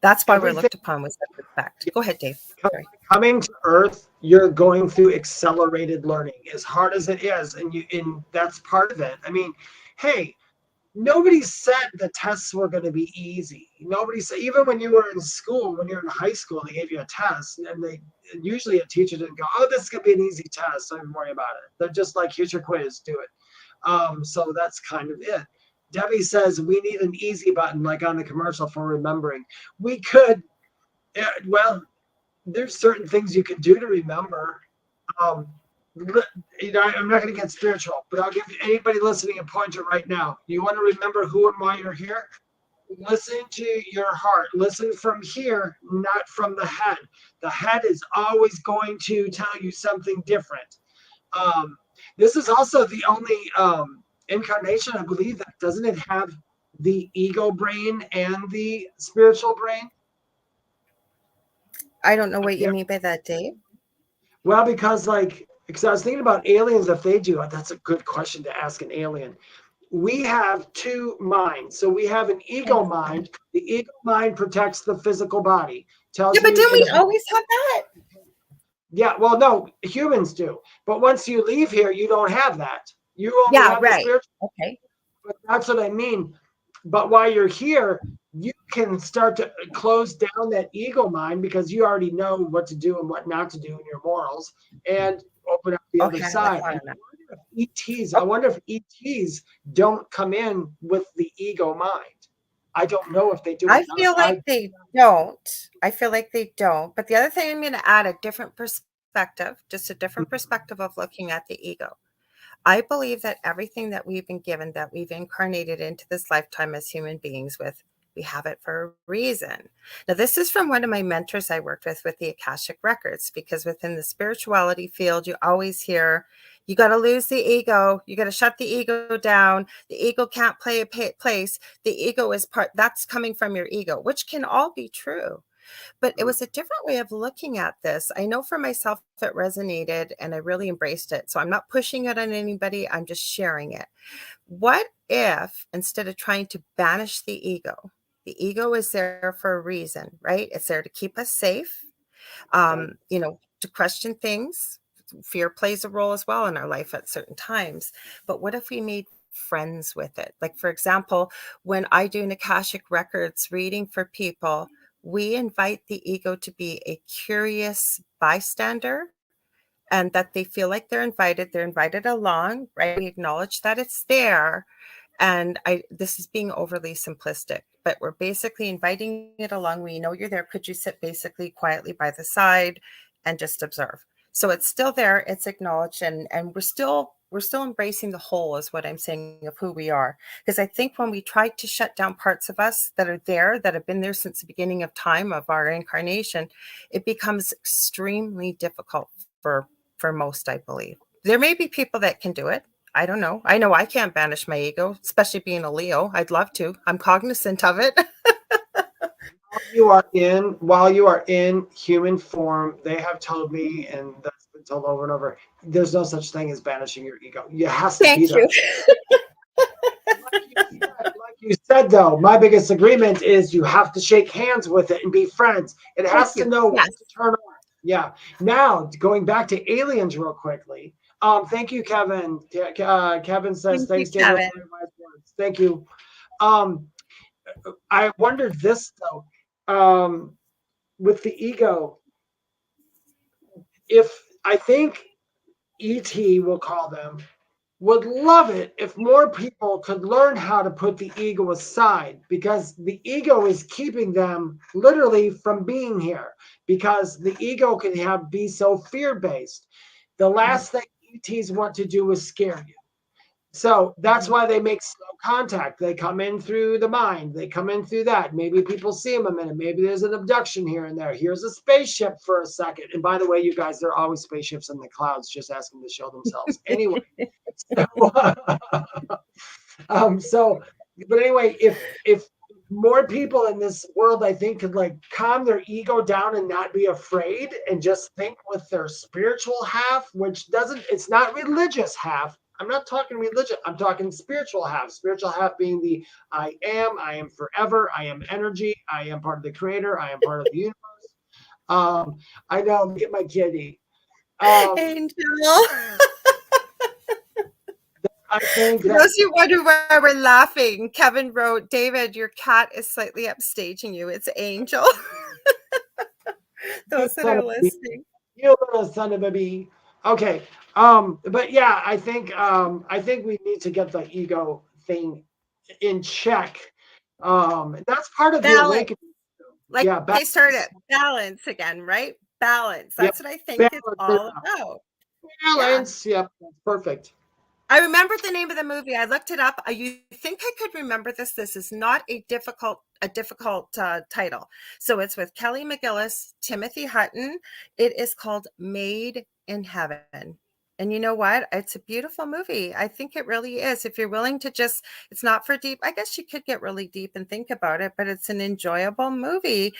That's why we're everything looked upon with such respect. Go ahead, Dave. Sorry. coming to Earth, you're going through accelerated learning as hard as it is, and that's part of it. I mean, hey, nobody said the tests were going to be easy. Nobody said, even when you were in school, when you're in high school, they gave you a test, and they usually a teacher didn't go, "Oh, this is going to be an easy test. Don't even worry about it." They're just like, "Here's your quiz, do it." So that's kind of it. Debbie says we need an easy button, like on the commercial for remembering. We could, well, there's certain things you can do to remember. Um, I'm not going to get spiritual, but I'll give anybody listening a pointer right now. You want to remember who and why you're here? Listen to your heart. Listen from here, not from the head. The head is always going to tell you something different. This is also the only incarnation, I believe, that doesn't it have the ego brain and the spiritual brain? I don't know what you Yeah. mean by that, Dave. Well, because I was thinking about aliens, if they do, that's a good question to ask an alien. We have two minds. So we have an ego mind. The ego mind protects the physical body. Tells Yeah, but you didn't we always have that? Yeah, well, no, humans do. But once you leave here, you don't have that. You only Yeah, have the right. spiritual. Okay. But that's what I mean. But while you're here, you can start to close down that ego mind because you already know what to do and what not to do in your morals, and open up the other Okay, let's side. on And that. I wonder if ETs don't come in with the ego mind. I don't know if they do or I not. feel like they don't. I feel like they don't. But the other thing, I'm going to add a different perspective, just a different perspective of looking at the ego. I believe that everything that we've been given, that we've incarnated into this lifetime as human beings with, we have it for a reason. Now, this is from one of my mentors I worked with the Akashic Records, because within the spirituality field, you always hear, you got to lose the ego. You got to shut the ego down. The ego can't play a place. The ego is that's coming from your ego, which can all be true. But it was a different way of looking at this. I know for myself it resonated and I really embraced it. So I'm not pushing it on anybody. I'm just sharing it. What if instead of trying to banish the ego is there for a reason, right? It's there to keep us safe, to question things. Fear plays a role as well in our life at certain times. But what if we made friends with it? Like, for example, when I do an Akashic Records reading for people, we invite the ego to be a curious bystander, and that they feel like they're invited along, right? We acknowledge that it's there. And this is being overly simplistic, but we're basically inviting it along. We know you're there. Could you sit basically quietly by the side and just observe? So it's still there, it's acknowledged, and we're still embracing the whole, is what I'm saying, of who we are. Because I think when we try to shut down parts of us that are there, that have been there since the beginning of time of our incarnation, it becomes extremely difficult for most, I believe. There may be people that can do it. I don't know. I know I can't banish my ego, especially being a Leo. I'd love to. I'm cognizant of it. While you are in human form, they have told me, and that's been told over and over, there's no such thing as banishing your ego. You has to be Thank there. you. Like you said, though, my biggest agreement is you have to shake hands with it and be friends. It has to know when to turn on. Yeah. Now, going back to aliens real quickly. Thank you, Kevin. Kevin says, Thank thanks, you, Daniel, Kevin. for your wise words. Thank you. I wondered this, though. With the ego, if I think ET, will call them, would love it if more people could learn how to put the ego aside, because the ego is keeping them literally from being here, because the ego can be so fear-based. The last thing ETs want to do is scare you. So that's why they make slow contact. They come in through the mind. They come in through that. Maybe people see them a minute. Maybe there's an abduction here and there. Here's a spaceship for a second. And by the way, you guys, there are always spaceships in the clouds. Just ask them to show themselves. Anyway, but anyway, if more people in this world, I think, could calm their ego down and not be afraid and just think with their spiritual half, which it's not religious half. I'm not talking religion. I'm talking spiritual half. Spiritual half being the I am forever, I am energy, I am part of the creator, I am part of the universe. I know, look at my kitty. Angel. I think For that those of you wondering why we're laughing, Kevin wrote, David, your cat is slightly upstaging you. It's Angel. Those that are listening. You little son of a bee. Okay. But yeah, I think we need to get the ego thing in check. That's part of the Balance. awakening. Like Yeah, they started balance again, right? Balance. That's what I think it's all about. Balance. Yep. That's perfect. I remember the name of the movie. I looked it up. You think I could remember this? This is not a difficult title. So it's with Kelly McGillis, Timothy Hutton. It is called Made in Heaven. And you know what? It's a beautiful movie. I think it really is. If you're willing to just, it's not for deep. I guess you could get really deep and think about it, but it's an enjoyable movie.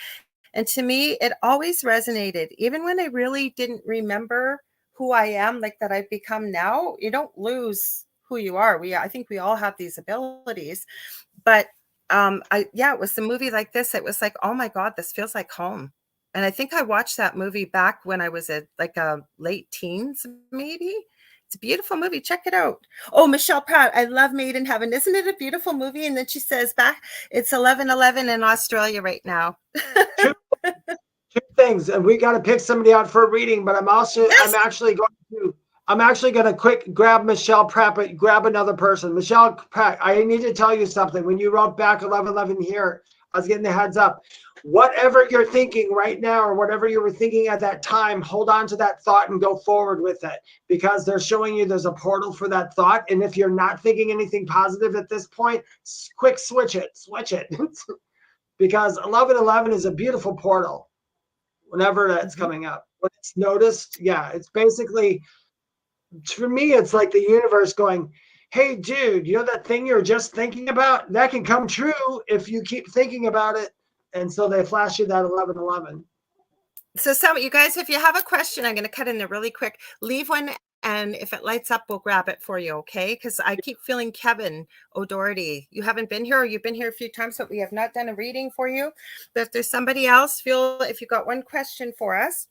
And to me, it always resonated, even when I really didn't remember who I am, like that I've become now. You don't lose who you are. I think we all have these abilities, but it was the movie like this. It was like, oh my God, this feels like home. And I think I watched that movie back when I was a late teens, maybe. It's a beautiful movie. Check it out. Oh, Michelle Pratt. I love Made in Heaven. Isn't it a beautiful movie? And then she says back, it's 11:11 in Australia right now. Two things, and we got to pick somebody out for a reading. But I'm actually going to quick grab Michelle Pratt, but grab another person. Michelle Pratt, I need to tell you something. When you wrote back 11:11 here, I was getting the heads up. Whatever you're thinking right now, or whatever you were thinking at that time, hold on to that thought and go forward with it, because they're showing you there's a portal for that thought. And if you're not thinking anything positive at this point, quick switch it, because 11:11 is a beautiful portal. Whenever that's coming up, when it's noticed, it's basically, for me, it's like the universe going, hey, dude, you know that thing you're just thinking about? That can come true if you keep thinking about it. And so they flash you that 11:11. So you guys, if you have a question, I'm going to cut in there really quick. Leave one, and if it lights up, we'll grab it for you, okay? Because I keep feeling Kevin O'Doherty. You haven't been here, or you've been here a few times, but we have not done a reading for you. But if there's somebody else, if you've got one question for us,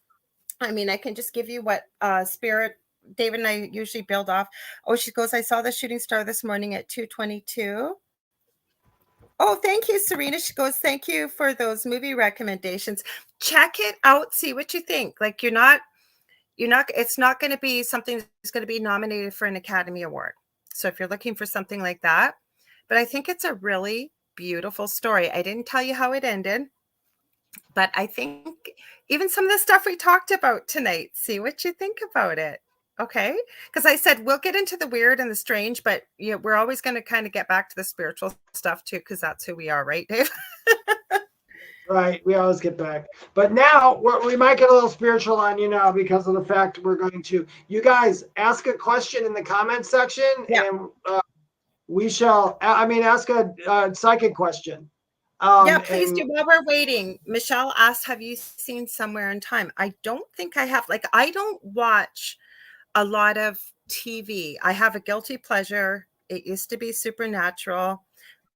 I mean, I can just give you what Spirit, David and I usually build off. Oh, she goes, I saw the shooting star this morning at 2:22. Oh, thank you, Serena. She goes, thank you for those movie recommendations. Check it out. See what you think. Like it's not going to be something that's going to be nominated for an Academy Award. So if you're looking for something like that, but I think it's a really beautiful story. I didn't tell you how it ended, but I think even some of the stuff we talked about tonight, see what you think about it. Okay. Because I said, we'll get into the weird and the strange, but we're always going to kind of get back to the spiritual stuff too, because that's who we are, right, Dave? Right. We always get back. But now we might get a little spiritual on you now, because of the fact we're going to, you guys ask a question in the comment section, and we shall, ask a psychic question. Please do. While we're waiting, Michelle asked, have you seen Somewhere in Time? I don't think I have. Like, I don't watch a lot of TV. I have a guilty pleasure. It used to be Supernatural.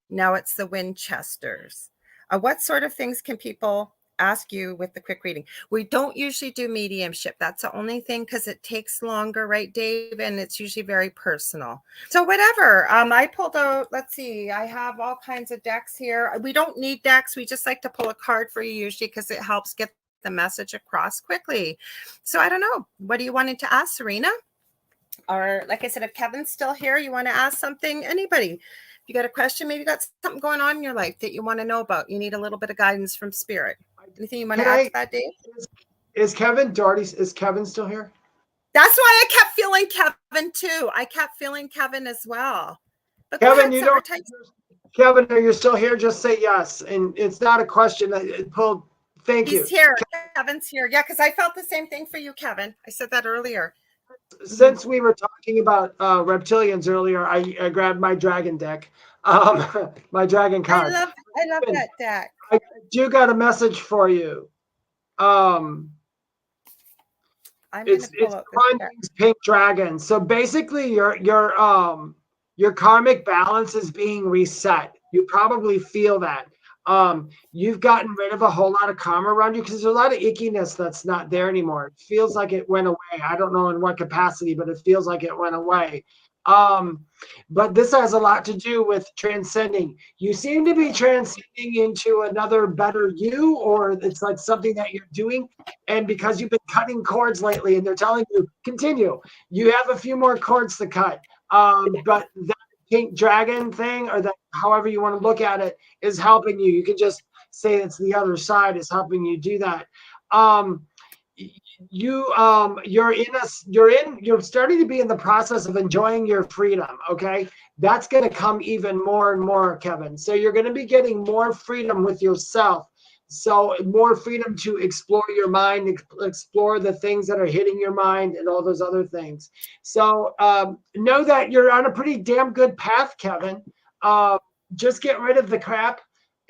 Now it's the Winchesters. What sort of things can people ask you with the quick reading? We don't usually do mediumship. That's the only thing, because it takes longer, right, Dave? And it's usually very personal. So whatever. I pulled out, let's see, I have all kinds of decks here. We don't need decks. We just like to pull a card for you usually, because it helps get the message across quickly. So I don't know. What do you wanted to ask, Serena? Or like I said, if Kevin's still here, you want to ask something, anybody? If you got a question, maybe you got something going on in your life that you want to know about. You need a little bit of guidance from Spirit. Anything you want to add to that, Dave? Is Kevin still here? That's why I kept feeling Kevin too. I kept feeling Kevin as well. But Kevin, Kevin, are you still here? Just say yes. And it's not a question. Thank you. He's here. Kevin's here. Yeah, because I felt the same thing for you, Kevin. I said that earlier. Since we were talking about reptilians earlier, I grabbed my dragon deck, my dragon card. I love that deck. I do got a message for you. I'm going to pull up the Findings Pink Dragon. So basically your karmic balance is being reset. You probably feel that. You've gotten rid of a whole lot of karma around you because there's a lot of ickiness that's not there anymore. It feels like it went away. I don't know in what capacity, but it feels like it went away. But this has a lot to do with transcending. You seem to be transcending into another better you, or it's like something that you're doing. And because you've been cutting cords lately and they're telling you, continue, you have a few more cords to cut. But that pink dragon thing, or that however you want to look at it, is helping you. You can just say it's the other side is helping you do that. You're starting to be in the process of enjoying your freedom. Okay, that's going to come even more and more, Kevin. So you're going to be getting more freedom with yourself. So more freedom to explore your mind, explore the things that are hitting your mind and all those other things. So know that you're on a pretty damn good path, Kevin. Just get rid of the crap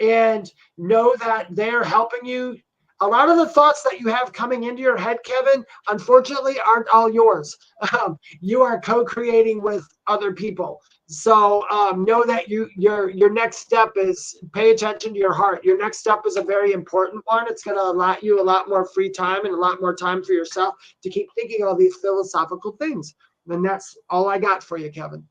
and know that they're helping you. A lot of the thoughts that you have coming into your head, Kevin, unfortunately aren't all yours. You are co-creating with other people. So know that your next step is pay attention to your heart. Your next step is a very important one. It's going to allow you a lot more free time and a lot more time for yourself to keep thinking all these philosophical things. And that's all I got for you, Kevin.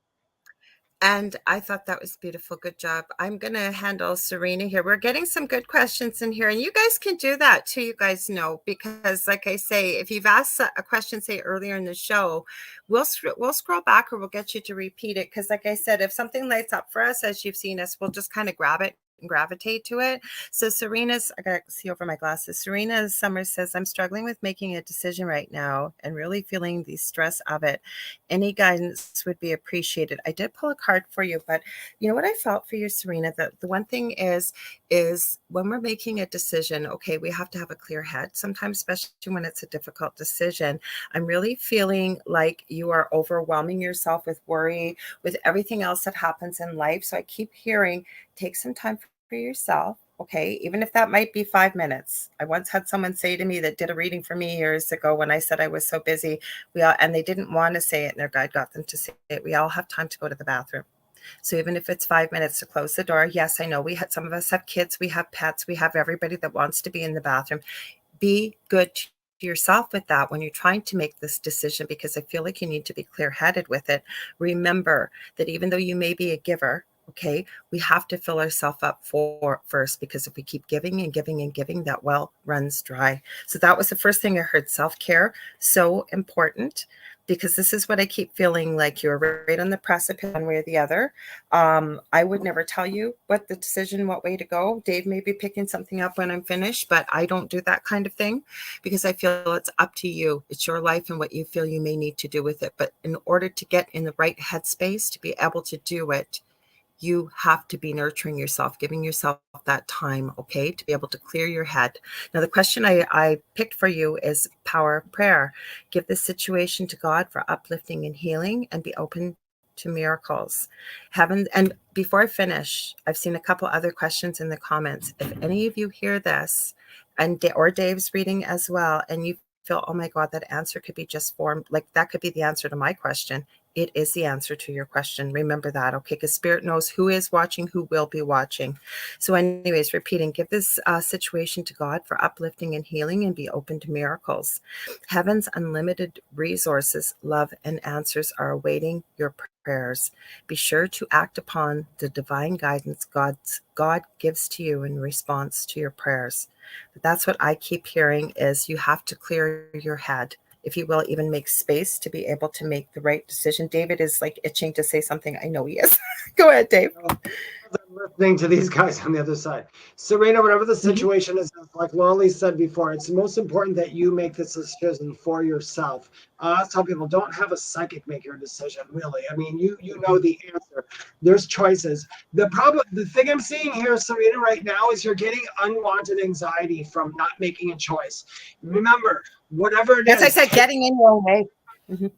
And I thought that was beautiful. Good job. I'm going to handle Serena here. We're getting some good questions in here, and you guys can do that too. You guys know, because like I say, if you've asked a question, say earlier in the show, we'll scroll back or we'll get you to repeat it. Because like I said, if something lights up for us, as you've seen us, we'll just kind of grab it and gravitate to it. So Serena's, I got to see over my glasses. Serena Summer says, I'm struggling with making a decision right now and really feeling the stress of it. Any guidance would be appreciated. I did pull a card for you, but you know what I felt for you, Serena? The one thing is when we're making a decision, okay, we have to have a clear head sometimes, especially when it's a difficult decision. I'm really feeling like you are overwhelming yourself with worry, with everything else that happens in life. So I keep hearing, take some time for yourself. Okay, even if that might be 5 minutes. I once had someone say to me that did a reading for me years ago when I said I was so busy, and they didn't want to say it, and their guide got them to say it. We all have time to go to the bathroom. So even if it's 5 minutes to close the door, yes, I know some of us have kids, we have pets, we have everybody that wants to be in the bathroom. Be good to yourself with that when you're trying to make this decision, because I feel like you need to be clear-headed with it. Remember that even though you may be a giver, okay, we have to fill ourselves up first, because if we keep giving and giving and giving, that well runs dry. So that was the first thing I heard. Self-care, so important, because this is what I keep feeling like you're right on the precipice one way or the other. I would never tell you what way to go. Dave may be picking something up when I'm finished, but I don't do that kind of thing, because I feel it's up to you. It's your life and what you feel you may need to do with it. But in order to get in the right headspace to be able to do it, you have to be nurturing yourself, giving yourself that time, okay, to be able to clear your head. Now, the question I picked for you is power of prayer. Give this situation to God for uplifting and healing, and be open to miracles. Heaven, and before I finish, I've seen a couple other questions in the comments. If any of you hear this, or Dave's reading as well, and you feel, oh my God, that answer could be just formed, like that could be the answer to my question, it is the answer to your question. Remember that, okay? Because Spirit knows who is watching, who will be watching. So anyways, repeating, give this situation to God for uplifting and healing, and be open to miracles. Heaven's unlimited resources, love, and answers are awaiting your prayers. Be sure to act upon the divine guidance God gives to you in response to your prayers. But that's what I keep hearing, is you have to clear your head, if you will, even make space to be able to make the right decision. David is like itching to say something. I know he is. Go ahead, Dave. I'm listening to these guys on the other side. Serena, whatever the situation is, like Lorilei said before, it's most important that you make this decision for yourself. Some people don't have a psychic make your decision, really. I mean, you know the answer. There's choices. The thing I'm seeing here, Serena, right now, is you're getting unwanted anxiety from not making a choice. Remember, whatever it is. As I said, getting in your own way.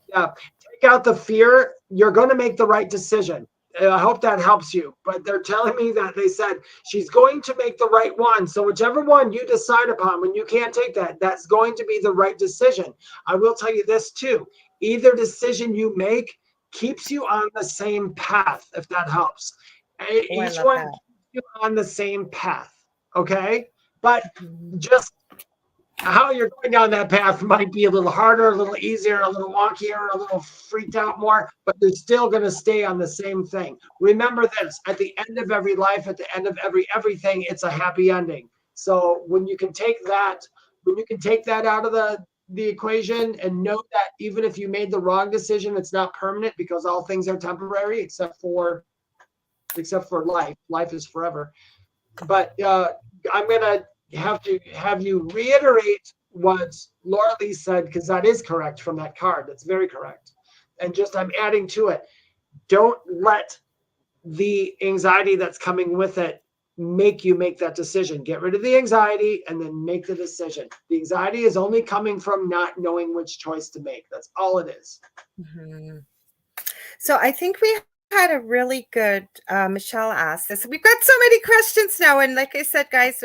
Yeah, take out the fear. You're going to make the right decision. I hope that helps you. But they're telling me that they said she's going to make the right one. So whichever one you decide upon, when you can't take that, that's going to be the right decision. I will tell you this too. Either decision you make keeps you on the same path, if that helps. Oh, I Each love one that. keeps you on the same path. Okay. But Mhm. just how you're going down that path might be a little harder, a little easier, a little wonkier, a little freaked out more, but you're still going to stay on the same thing. Remember this, at the end of every life, at the end of everything, it's a happy ending. So when you can take that, out of the equation and know that even if you made the wrong decision, it's not permanent, because all things are temporary except for life. Life is forever. But I'm going to have you reiterate what Laura Lee said, because that is correct from that card. That's very correct. And just I'm adding to it. Don't let the anxiety that's coming with it make you make that decision. Get rid of the anxiety and then make the decision. The anxiety is only coming from not knowing which choice to make. That's all it is. Mhm. So I think we had a really good, Michelle asked this. We've got so many questions now. And like I said, guys,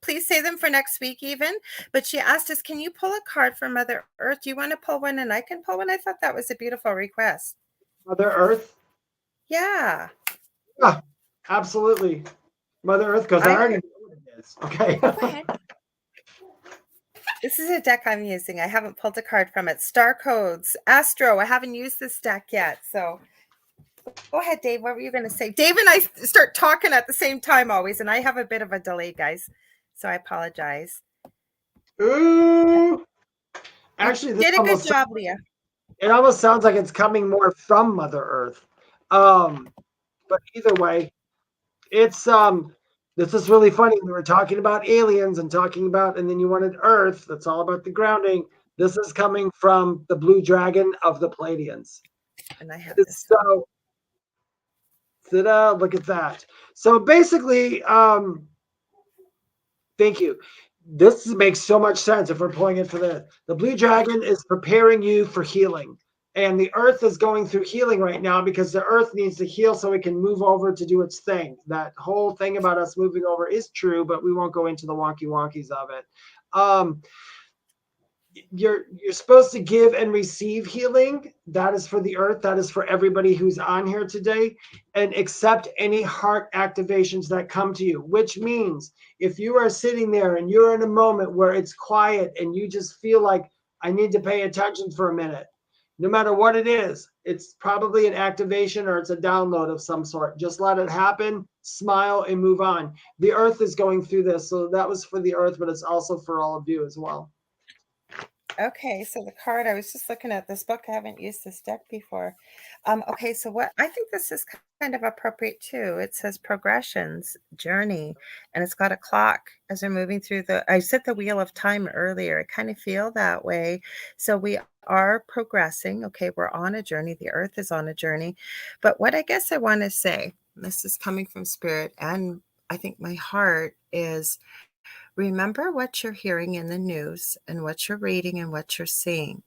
please save them for next week even. But she asked us, can you pull a card for Mother Earth? Do you want to pull one and I can pull one? I thought that was a beautiful request. Mother Earth? Yeah. Yeah, absolutely. Mother Earth, because I already know what it is. Okay. Oh, go ahead. This is a deck I'm using. I haven't pulled a card from it. Star Codes, Astro. I haven't used this deck yet. So go ahead, Dave. What were you going to say? Dave and I start talking at the same time always, and I have a bit of a delay, guys. So I apologize. Ooh. Actually, You did a good job, Leah. it almost sounds like it's coming more from Mother Earth. But either way, it's this is really funny. We were talking about aliens and and then you wanted Earth. That's all about the grounding. This is coming from the blue dragon of the Palladians. And I have this. So, ta-da, look at that. So basically, thank you. This makes so much sense if we're pulling it for the blue dragon is preparing you for healing. And the earth is going through healing right now because the earth needs to heal so it can move over to do its thing. That whole thing about us moving over is true, but we won't go into the wonkies of it. You're supposed to give and receive healing. That is for the earth. That is for everybody who's on here today. And accept any heart activations that come to you, which means if you are sitting there and you're in a moment where it's quiet and you just feel like I need to pay attention for a minute, no matter what it is, it's probably an activation or it's a download of some sort. Just let it happen, smile, and move on. The earth is going through this. So that was for the earth, but it's also for all of you as well. Okay, so the card, I was just looking at this book. I haven't used this deck before. Okay, so what I think this is kind of appropriate too. It says progressions, journey, and it's got a clock as we're moving through I said the wheel of time earlier. I kind of feel that way. So we are progressing. Okay, we're on a journey. The earth is on a journey. But what I guess I want to say, this is coming from spirit, and I think my heart is, remember what you're hearing in the news and what you're reading and what you're seeing.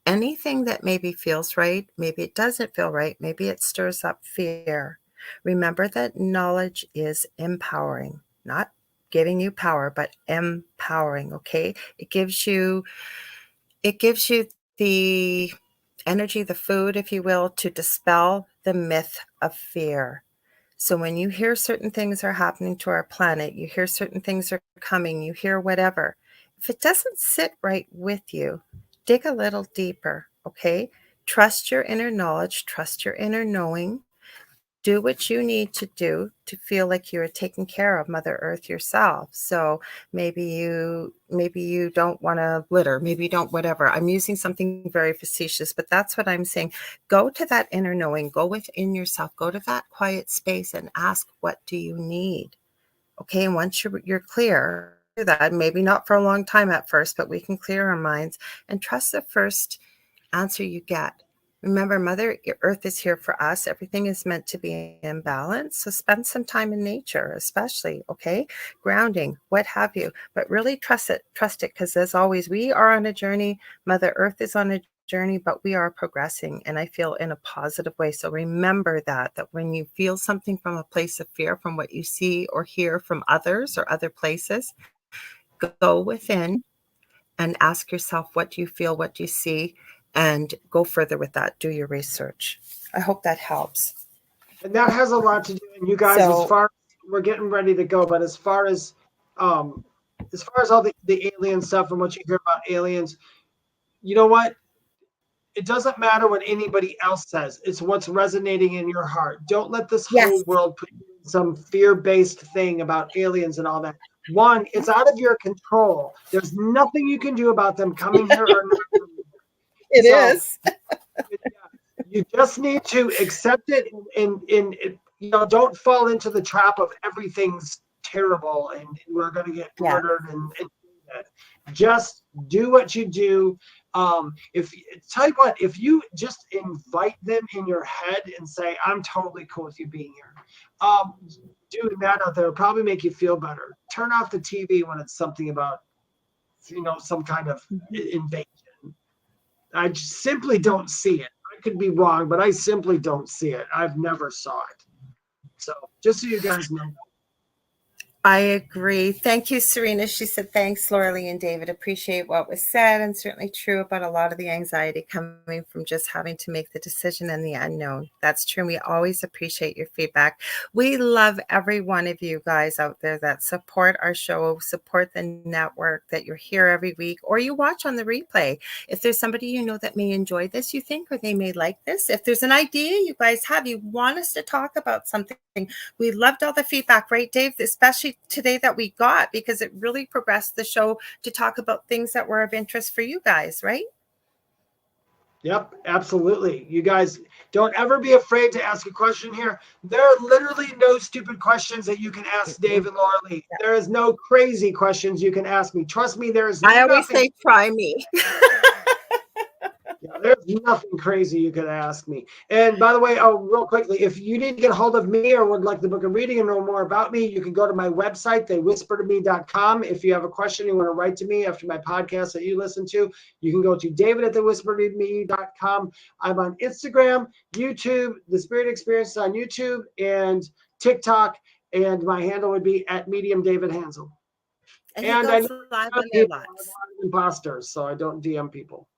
Anything that maybe feels right, maybe it doesn't feel right, maybe it stirs up fear. Remember that knowledge is empowering, not giving you power, but empowering, okay? It gives you the energy, the food, if you will, to dispel the myth of fear. So when you hear certain things are happening to our planet, you hear certain things are coming, you hear whatever, if it doesn't sit right with you, dig a little deeper, okay? Trust your inner knowledge, trust your inner knowing. Do what you need to do to feel like you're taking care of Mother Earth yourself. So maybe you don't want to litter, maybe you don't, whatever. I'm using something very facetious, but that's what I'm saying. Go to that inner knowing, go within yourself, go to that quiet space and ask, what do you need? Okay, and once you're clear, do that. Maybe not for a long time at first, but we can clear our minds and trust the first answer you get. Remember, Mother Earth is here for us. Everything is meant to be in balance. So spend some time in nature, especially, okay? Grounding, what have you. But really trust it, because as always, we are on a journey. Mother Earth is on a journey, but we are progressing, and I feel in a positive way. So remember that when you feel something from a place of fear, from what you see or hear from others or other places, go within and ask yourself, what do you feel, what do you see, and go further with that. Do your research. I hope that helps. And that has a lot to do. And you guys, as far as we're getting ready to go, but as far as all the alien stuff and what you hear about aliens, you know what? It doesn't matter what anybody else says. It's what's resonating in your heart. Don't let this whole world put you in some fear-based thing about aliens and all that. One, it's out of your control. There's nothing you can do about them coming here or not coming here. It is. You just need to accept it and don't fall into the trap of everything's terrible and we're going to get murdered and just do what you do. If you just invite them in your head and say, I'm totally cool with you being here, doing that out there will probably make you feel better. Turn off the TV when it's something about some kind of invasion. I just simply don't see it. I could be wrong, but I simply don't see it. I've never saw it. So just so you guys know. I agree. Thank you, Serena. She said, thanks, Lorilei and David. Appreciate what was said, and certainly true about a lot of the anxiety coming from just having to make the decision and the unknown. That's true. We always appreciate your feedback. We love every one of you guys out there that support our show, support the network, that you're here every week, or you watch on the replay. If there's somebody you know that may enjoy this, you think, or they may like this, if there's an idea you guys have, you want us to talk about something, we loved all the feedback, right, Dave? Especially today that we got, because it really progressed the show to talk about things that were of interest for you guys, right? Yep, absolutely. You guys don't ever be afraid to ask a question here. There are literally no stupid questions that you can ask Dave and Lorilei. There is no crazy questions you can ask me. Trust me, there's I always say, try me. Yeah, there's nothing crazy you could ask me. And by the way, real quickly, if you need to get a hold of me or would like the book of reading and know more about me, you can go to my website, thewhispertome.com. If you have a question you want to write to me after my podcast that you listen to, you can go to david@thewhispertome.com. I'm on Instagram, YouTube, The Spirit Experience on YouTube, and TikTok, and my handle would be @medium David Hanzel. And he goes live on there lots. Imposters, so I don't DM people.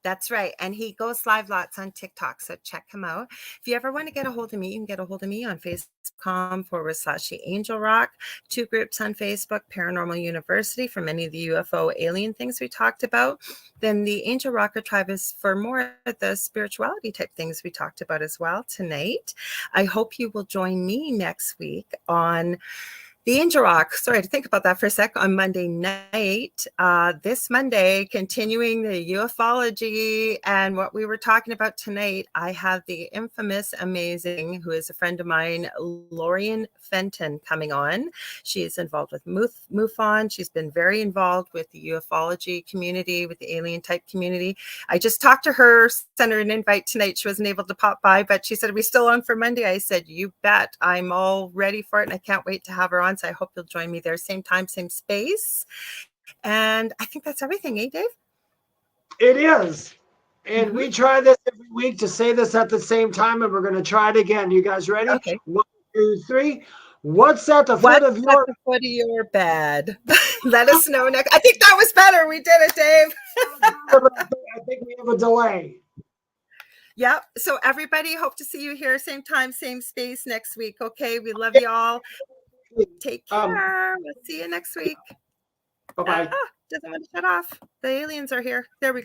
That's right. And he goes live lots on TikTok. So check him out. If you ever want to get a hold of me, you can get a hold of me on Facebook.com/The Angel Rock. 2 groups on Facebook, Paranormal University for many of the UFO alien things we talked about. Then the Angel Rocker Tribe is for more of the spirituality type things we talked about as well tonight. I hope you will join me next week on the Angel Rock. Sorry to think about that for a sec. On Monday night, this Monday, continuing the ufology and what we were talking about tonight, I have the infamous, amazing, who is a friend of mine, Lorian Fenton, coming on. She is involved with MUFON. She's been very involved with the ufology community, with the alien type community. I just talked to her, sent her an invite tonight. She wasn't able to pop by, but she said, are we still on for Monday? I said, you bet. I'm all ready for it, and I can't wait to have her on. So I hope you'll join me there. Same time, same space. And I think that's everything, eh, Dave? It is. And we try this every week to say this at the same time, and we're going to try it again. You guys ready? Okay. 1, 2, 3. What's at the foot of your bed? Let us know next. I think that was better. We did it, Dave. I think we have a delay. Yep. So everybody, hope to see you here, same time, same space next week. Okay. We love you all. Take care. We'll see you next week. Bye-bye. Doesn't want to shut off. The aliens are here. There we go.